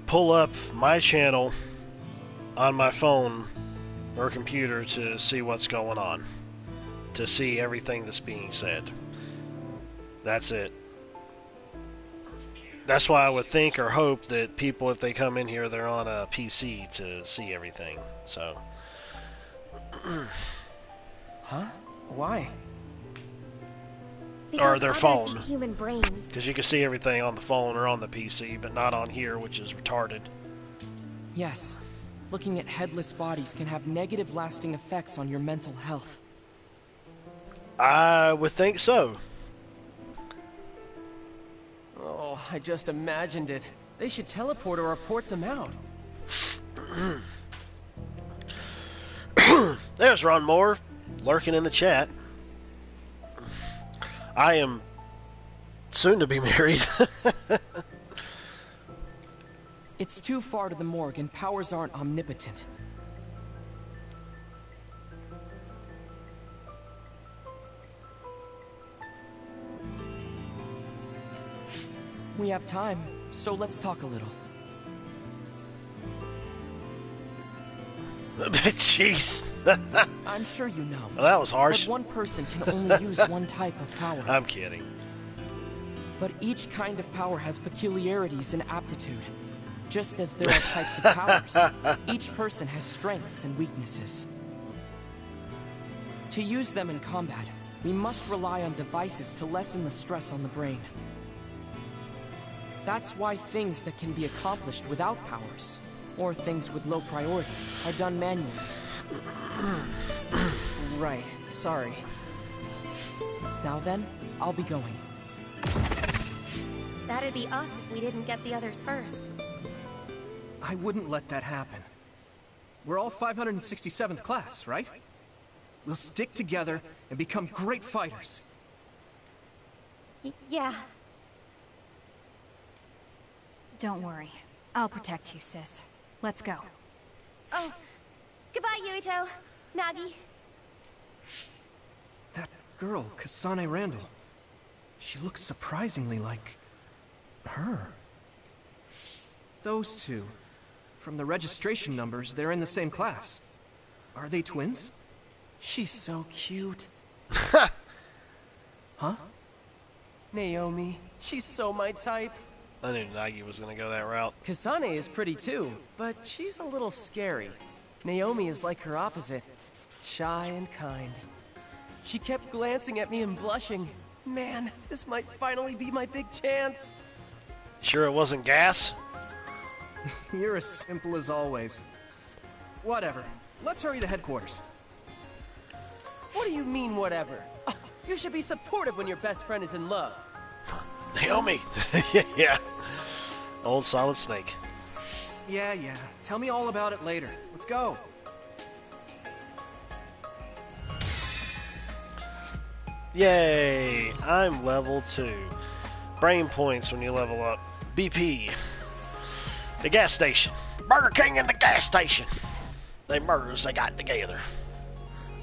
pull up my channel on my phone or computer to see what's going on, to see everything that's being said. That's it. That's why I would think or hope that people, if they come in here, they're on a PC to see everything. So. Huh? Why? Because or their others phone. eat human brains. Because you can see everything on the phone or on the PC, but not on here, which is retarded. Yes. Looking at headless bodies can have negative lasting effects on your mental health. I would think so. Oh, I just imagined it. They should teleport or report them out. There's Ron Moore, lurking in the chat. I am soon to be married. It's too far to the morgue and powers aren't omnipotent. We have time, so let's talk a little. Jeez. I'm sure you know. Well, that was harsh. But one person can only use one type of power. I'm kidding. But each kind of power has peculiarities and aptitude. Just as there are types of powers, each person has strengths and weaknesses. To use them in combat, we must rely on devices to lessen the stress on the brain. That's why things that can be accomplished without powers, or things with low priority, are done manually. Right, sorry. Now then, I'll be going. That'd be us if we didn't get the others first. I wouldn't let that happen. We're all 567th class, right? We'll stick together and become great fighters. Yeah. Don't worry. I'll protect you, sis. Let's go. Oh, goodbye, Yuito. Nagi. That girl, Kasane Randall. She looks surprisingly like her. Those two. From the registration numbers, they're in the same class. Are they twins? She's so cute. Huh? Naomi, she's so my type. I knew Nagi was going to go that route. Kasane is pretty too, but she's a little scary. Naomi is like her opposite, shy and kind. She kept glancing at me and blushing. Man, this might finally be my big chance. Sure it wasn't gas? You're as simple as always. Whatever. Let's hurry to headquarters. What do you mean, whatever? Oh, you should be supportive when your best friend is in love. Naomi! Yeah. Old Solid Snake. Yeah. Tell me all about it later. Let's go. Yay! I'm level 2. brain points when you level up. BP. The gas station. Burger King and the gas station. They murders they got together.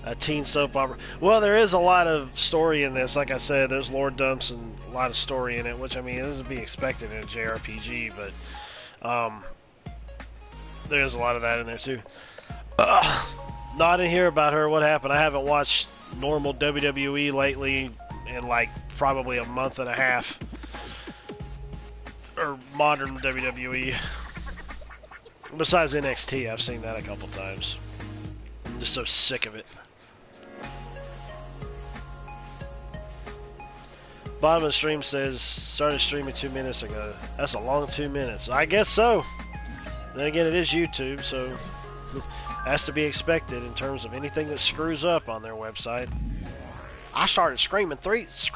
A teen soap opera. Well, there is a lot of story in this. Like I said, there's lore dumps and a lot of story in it, which, I mean, this is to be expected in a JRPG, but there's a lot of that in there, too. No, I didn't hear about her. What happened? I haven't watched normal WWE lately in, like, probably a month and a half. Or modern WWE. Besides NXT, I've seen that a couple times. I'm just so sick of it. Bottom of the stream says, started streaming 2 minutes ago. That's a long 2 minutes. I guess so. Then again, it is YouTube, so has to be expected in terms of anything that screws up on their website. I started streaming 3 seconds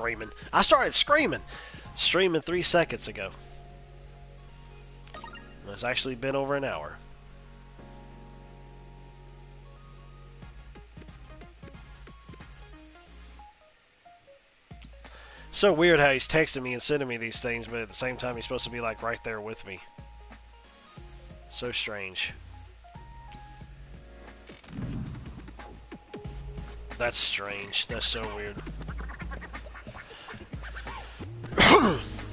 ago. It's actually been over an hour. So weird how he's texting me and sending me these things, but at the same time he's supposed to be like right there with me. So strange. That's strange. That's so weird.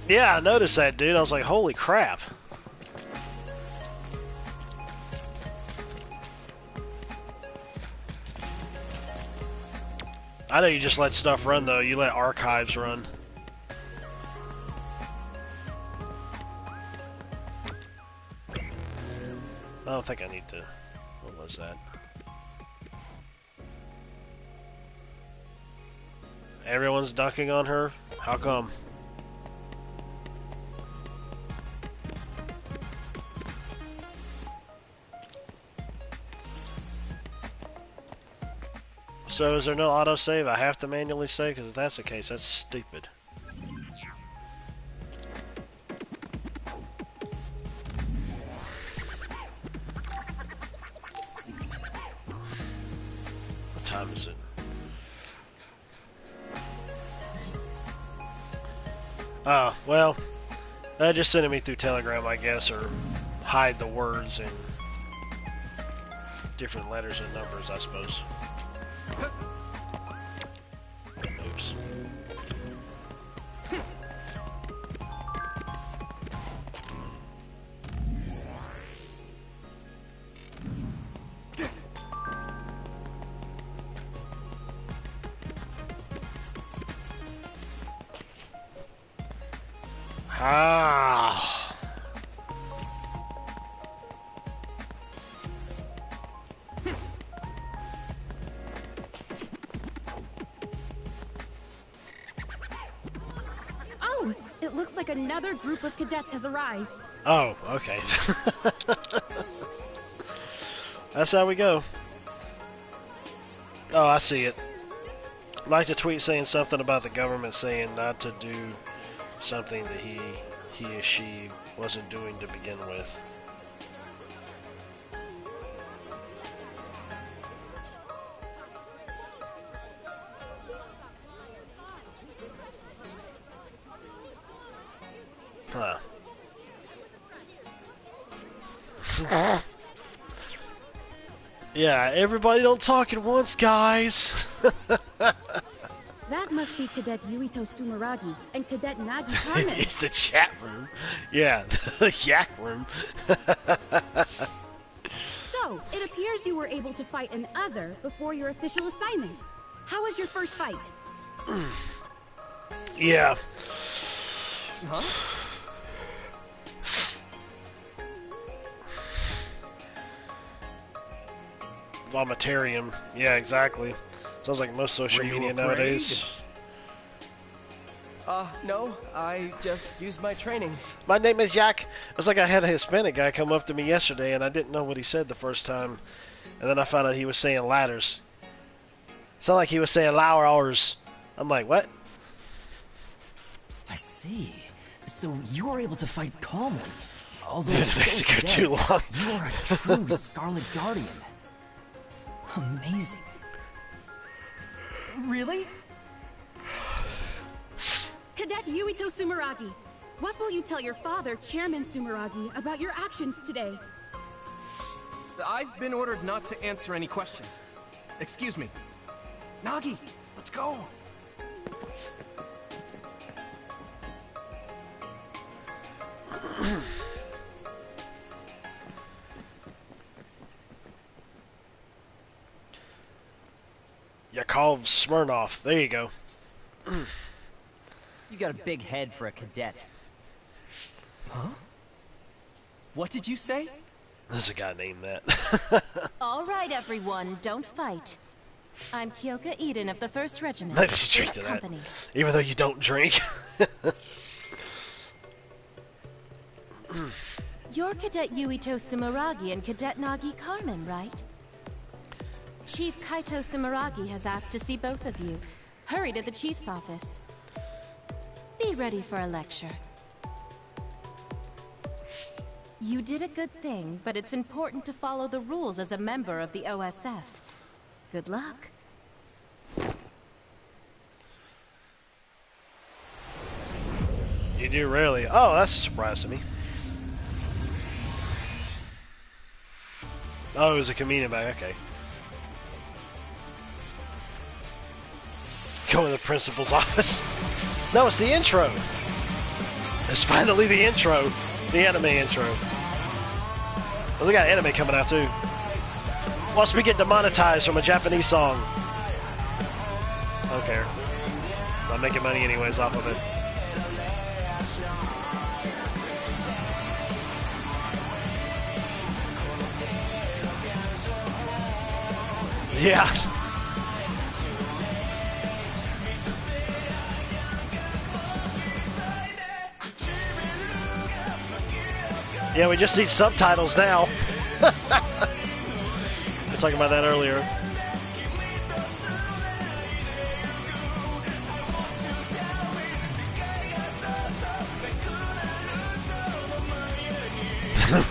Yeah, I noticed that, dude. I was like, holy crap. I know you just let stuff run, though. You let archives run. I don't think I need to... What was that? Everyone's dunking on her? How come? So is there no autosave? I have to manually save? Because if that's the case, that's stupid. What time is it? Oh, well, just send it me through Telegram, I guess, or hide the words in different letters and numbers, I suppose. Oops. Ah. Oh, it looks like another group of cadets has arrived. Oh, okay. That's how we go. Oh, I see it. I'd like to tweet saying something about the government saying not to do something that he or she wasn't doing to begin with. Huh. Yeah, everybody don't talk at once, guys. That must be Cadet Yuito Sumeragi and Cadet Nagi Carmen. It's the chat room. Yeah, the yak room. So, it appears you were able to fight an other before your official assignment. How was your first fight? Yeah. Huh? Vomitarium. Yeah, exactly. Sounds like most social media nowadays. No, I just used my training. My name is Yak. It was like I had a Hispanic guy come up to me yesterday and I didn't know what he said the first time. And then I found out he was saying ladders. Sounded like he was saying lowers. I'm like, what? I see. So you were able to fight calmly. Although Mexico too long. You are a true Scarlet Guardian. Amazing. Really? Cadet Yuito Sumeragi, what will you tell your father, Chairman Sumeragi, about your actions today? I've been ordered not to answer any questions. Excuse me. Nagi, let's go! Yakov Smirnoff. There you go. You got a big head for a cadet. Huh? What did you say? There's a guy named that. All right, everyone, don't fight. I'm Kyoka Eden of the 1st Regiment. Let me drink to that. Company. Even though you don't drink. You're Cadet Yuito Sumeragi and Cadet Nagi Carmen, right? Chief Kaito Sumeragi has asked to see both of you. Hurry to the Chief's office. Be ready for a lecture. You did a good thing, but it's important to follow the rules as a member of the OSF. Good luck. You do really? Oh, that's a surprise to me. Oh, it was a comedian bag, okay. Go to the principal's office. No, it's the intro. It's finally the intro. The anime intro. Well, they got anime coming out too. Once we get demonetized from a Japanese song. I don't care. I'm making money anyways off of it. Yeah. Yeah, we just need subtitles now. We were talking about that earlier.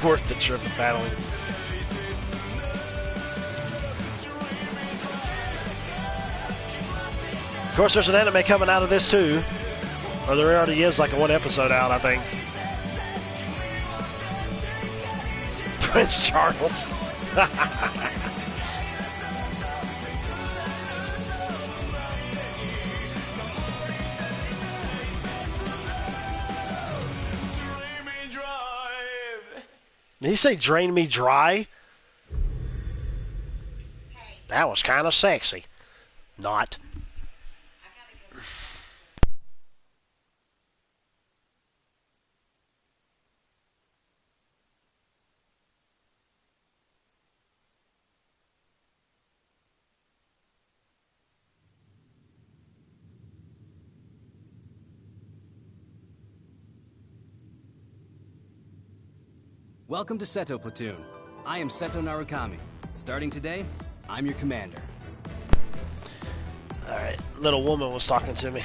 Worth the trip of battling. Of course, there's an anime coming out of this too. Or there already is like one episode out, I think. Prince Charles. Did he say drain me dry? That was kind of sexy. Not. Welcome to Seto Platoon. I am Seto Narukami. Starting today, I'm your commander. Alright, little woman was talking to me.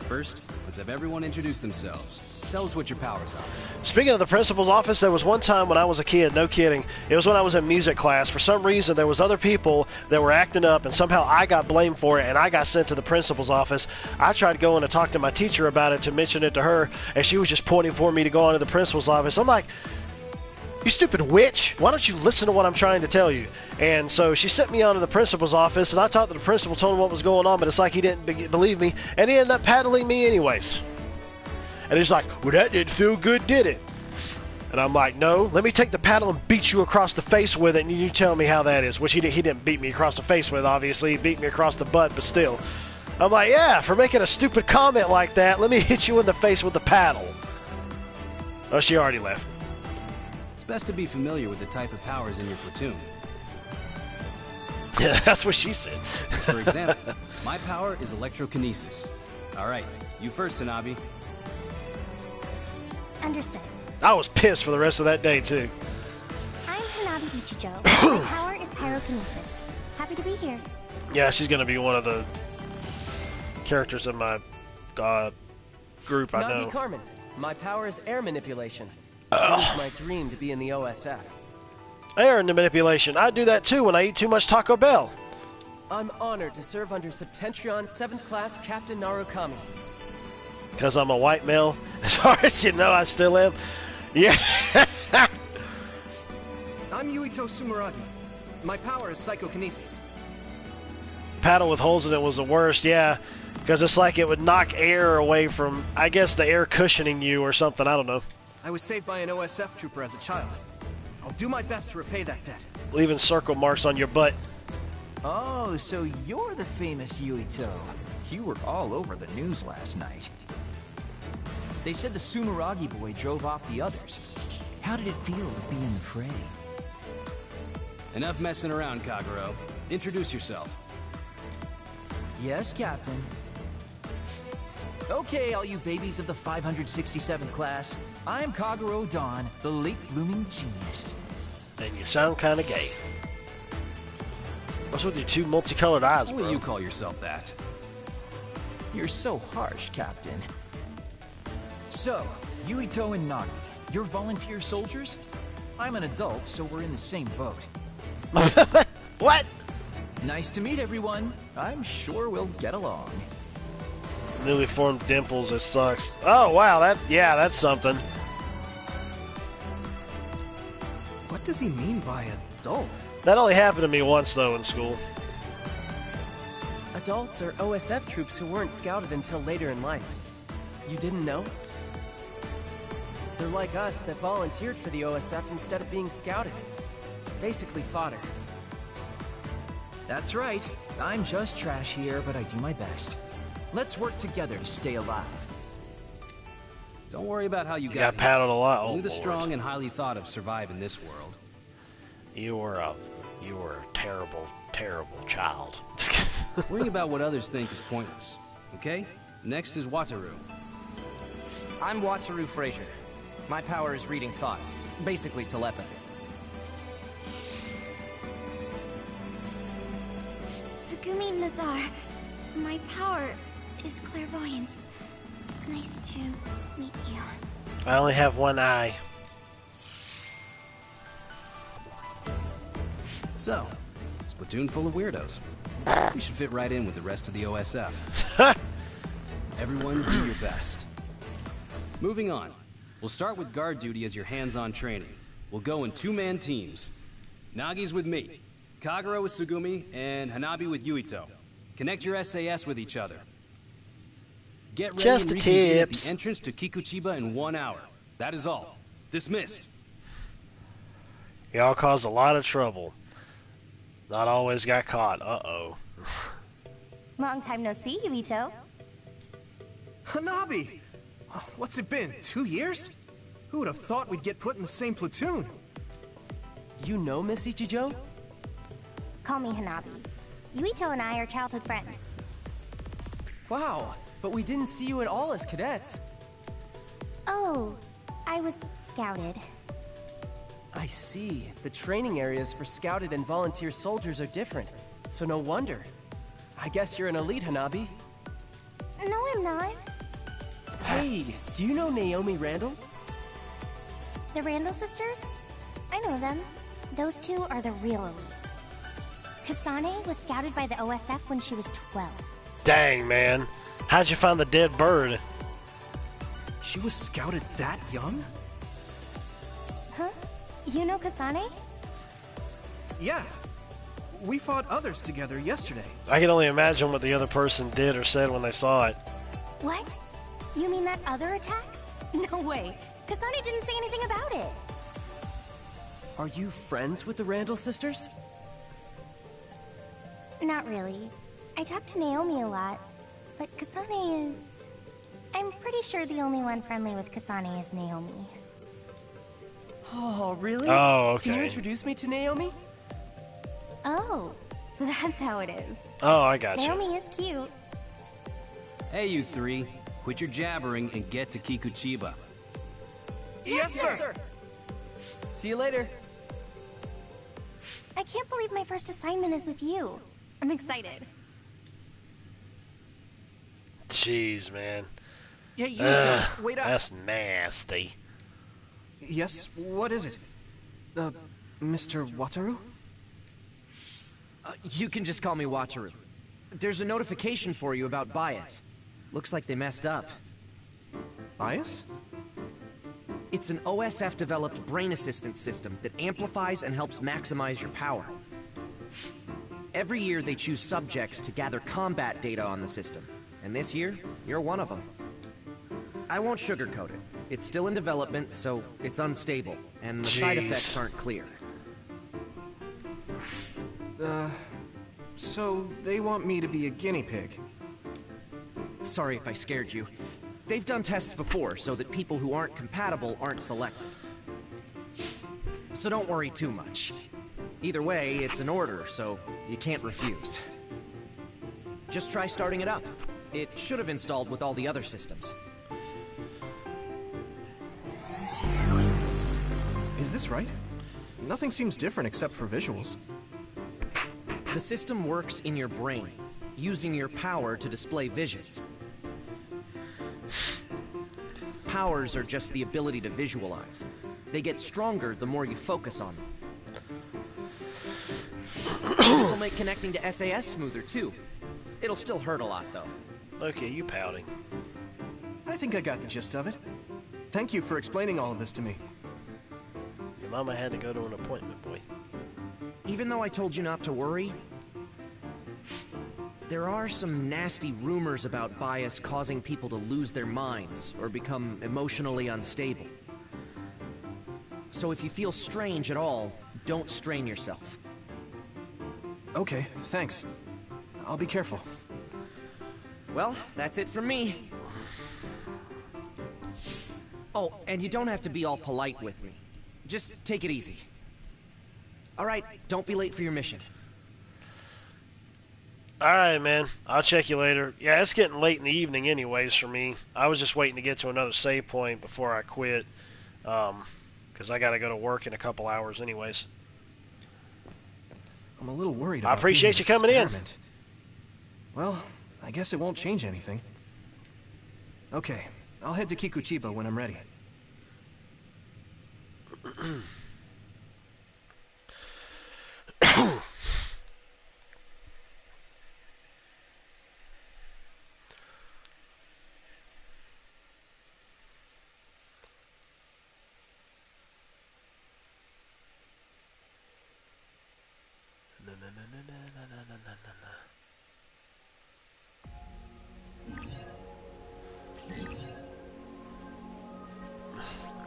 First, let's have everyone introduce themselves. Tell us what your powers are. Speaking of the principal's office, there was one time when I was a kid, no kidding. It was when I was in music class. For some reason, there was other people that were acting up, and somehow I got blamed for it, and I got sent to the principal's office. I tried to go in and talk to my teacher about it, to mention it to her, and she was just pointing for me to go on to the principal's office. I'm like, you stupid witch, why don't you listen to what I'm trying to tell you? And so she sent me on to the principal's office, and I talked to the principal, told him what was going on, but it's like he didn't believe me, and he ended up paddling me anyways. And he's like, well, that didn't feel good, did it? And I'm like, no, let me take the paddle and beat you across the face with it, and you tell me how that is. Which he didn't beat me across the face with, obviously. He beat me across the butt, but still. I'm like, yeah, for making a stupid comment like that, let me hit you in the face with the paddle. Oh, she already left. It's best to be familiar with the type of powers in your platoon. Yeah, that's what she said. For example, my power is electrokinesis. All right, you first, Tanabe. Understood. I was pissed for the rest of that day, too. I'm Hanabi Ichijo. My power is pyrokinesis. Happy to be here. Yeah, she's going to be one of the characters in my group, I know. Nagi Carmen. My power is air manipulation. It is my dream to be in the OSF. Air manipulation. I do that, too, when I eat too much Taco Bell. I'm honored to serve under Septentrion 7th Class Captain Narukami. Because I'm a white male? As far as you know, I still am. Yeah. I'm Yuito Sumeragi. My power is psychokinesis. Paddle with holes in it was the worst, yeah. Because it's like it would knock air away from, I guess, the air cushioning you or something. I don't know. I was saved by an OSF trooper as a child. I'll do my best to repay that debt. Leaving circle marks on your butt. Oh, so you're the famous Yuito. You were all over the news last night. They said the Sumeragi boy drove off the others. How did it feel to be in the fray? Enough messing around, Kagero. Introduce yourself. Yes, Captain. Okay, all you babies of the 567th class. I'm Kagero Dawn, the late-blooming genius. And you sound kind of gay. What's with your two multicolored eyes, Why bro? do you call yourself that? You're so harsh, Captain. So, Yuito and Nagi, you're volunteer soldiers? I'm an adult, so we're in the same boat. What? Nice to meet everyone. I'm sure we'll get along. Newly formed dimples, it sucks. Oh, wow, that's something. What does he mean by adult? That only happened to me once, though, in school. Adults are OSF troops who weren't scouted until later in life. You didn't know? They're like us that volunteered for the OSF instead of being scouted. Basically fodder. That's right. I'm just trash here, but I do my best. Let's work together to stay alive. Don't worry about how you You got got here. paddled a lot. Only Oh, the Lord. strong and highly thought of survive in this world. You were a terrible, terrible child. Worrying about what others think is pointless. Okay? Next is Wataru. I'm Wataru Frazier. My power is reading thoughts, basically telepathy. Tsugumi Nazar, my power is clairvoyance. Nice to meet you. I only have one eye. So, it's a platoon full of weirdos. You should fit right in with the rest of the OSF. Everyone do your best. Moving on. We'll start with guard duty as your hands-on training. We'll go in two-man teams. Nagi's with me, Kagero with Tsugumi, and Hanabi with Yuito. Connect your SAS with each other. Get ready Just and the reconvene at tips. the entrance to Kikuchiba in 1 hour. That is all. Dismissed. Y'all caused a lot of trouble. Not always got caught. Uh-oh. Long time no see, Yuito. Hanabi! What's it been, 2 years? Who would have thought we'd get put in the same platoon? You know Miss Ichijo? Call me Hanabi. Yuito and I are childhood friends. Wow, but we didn't see you at all as cadets. Oh, I was scouted. I see. The training areas for scouted and volunteer soldiers are different, so no wonder. I guess you're an elite, Hanabi. No, I'm not. Hey, do you know Naomi Randall? The Randall sisters? I know them. Those two are the real elites. Kasane was scouted by the OSF when she was 12. Dang, man. How'd you find the dead bird? She was scouted that young? Huh? You know Kasane? Yeah. We fought others together yesterday. I can only imagine what the other person did or said when they saw it. What? You mean that other attack? No way. Kasane didn't say anything about it. Are you friends with the Randall sisters? Not really. I talk to Naomi a lot, but Kasane is... I'm pretty sure the only one friendly with Kasane is Naomi. Oh, really? Oh, okay. Can you introduce me to Naomi? Oh, so that's how it is. Oh, I got you. Naomi is cute. Hey, you three. Quit your jabbering and get to Kikuchiba. Yes, sir! See you later. I can't believe my first assignment is with you. I'm excited. Jeez, man. Yeah, you wait up. That's nasty. Yes, what is it? Mr. Wataru? You can just call me Watcheru. There's a notification for you about Bias. Looks like they messed up. Bias? It's an OSF-developed brain assistance system that amplifies and helps maximize your power. Every year they choose subjects to gather combat data on the system, and this year, you're one of them. I won't sugarcoat it. It's still in development, so it's unstable, and the side effects aren't clear. So they want me to be a guinea pig? Sorry if I scared you. They've done tests before so that people who aren't compatible aren't selected. So don't worry too much. Either way, it's an order, so you can't refuse. Just try starting it up. It should have installed with all the other systems. Is this right? Nothing seems different except for visuals. The system works in your brain, using your power to display visions. Powers are just the ability to visualize. They get stronger the more you focus on them. This will make connecting to SAS smoother, too. It'll still hurt a lot, though. Okay, you pouting. I think I got the gist of it. Thank you for explaining all of this to me. Your mama had to go to an appointment, boy. Even though I told you not to worry, there are some nasty rumors about Bias causing people to lose their minds or become emotionally unstable. So if you feel strange at all, don't strain yourself. Okay, thanks. I'll be careful. Well, that's it from me. Oh, and you don't have to be all polite with me. Just take it easy. All right, don't be late for your mission. Alright, man. I'll check you later. Yeah, it's getting late in the evening anyways for me. I was just waiting to get to another save point before I quit. Because I got to go to work in a couple hours anyways. I'm a little worried about I appreciate you coming in. Well, I guess it won't change anything. Okay, I'll head to Kikuchiba when I'm ready.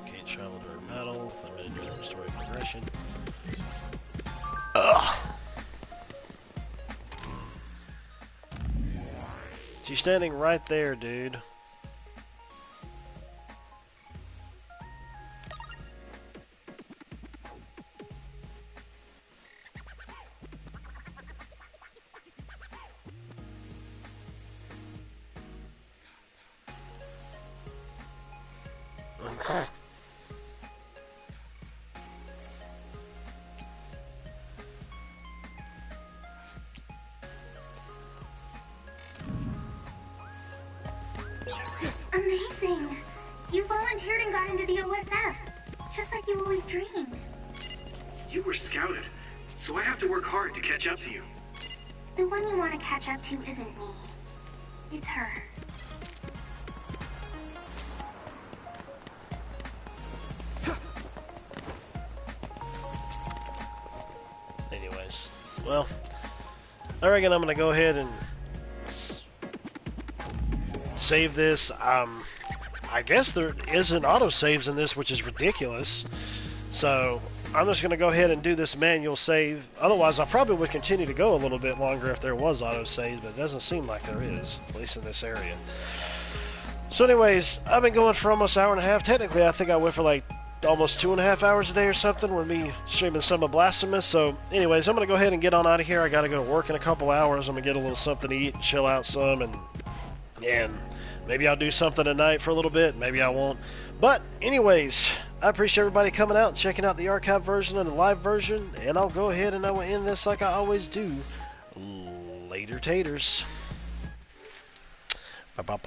Okay, travel to metal. I'm ready to restore progression. Ugh. She's standing right there, dude. Amazing! You volunteered and got into the OSF, just like you always dreamed. You were scouted, so I have to work hard to catch up to you. The one you want to catch up to isn't me. It's her. Anyways, well, I reckon I'm gonna go ahead and save this. I guess there isn't autosaves in this, which is ridiculous. So I'm just gonna go ahead and do this manual save. Otherwise, I probably would continue to go a little bit longer if there was autosaves, but it doesn't seem like there is, at least in this area. So anyways, I've been going for almost an hour and a half. Technically, I think I went for like almost 2.5 hours a day or something with me streaming some of Blasphemous. So anyways, I'm going to go ahead and get on out of here. I got to go to work in a couple hours. I'm going to get a little something to eat and chill out some. And maybe I'll do something tonight for a little bit. Maybe I won't. But anyways, I appreciate everybody coming out and checking out the archive version and the live version. And I'll go ahead and I will end this like I always do. Later taters. Bye-bye.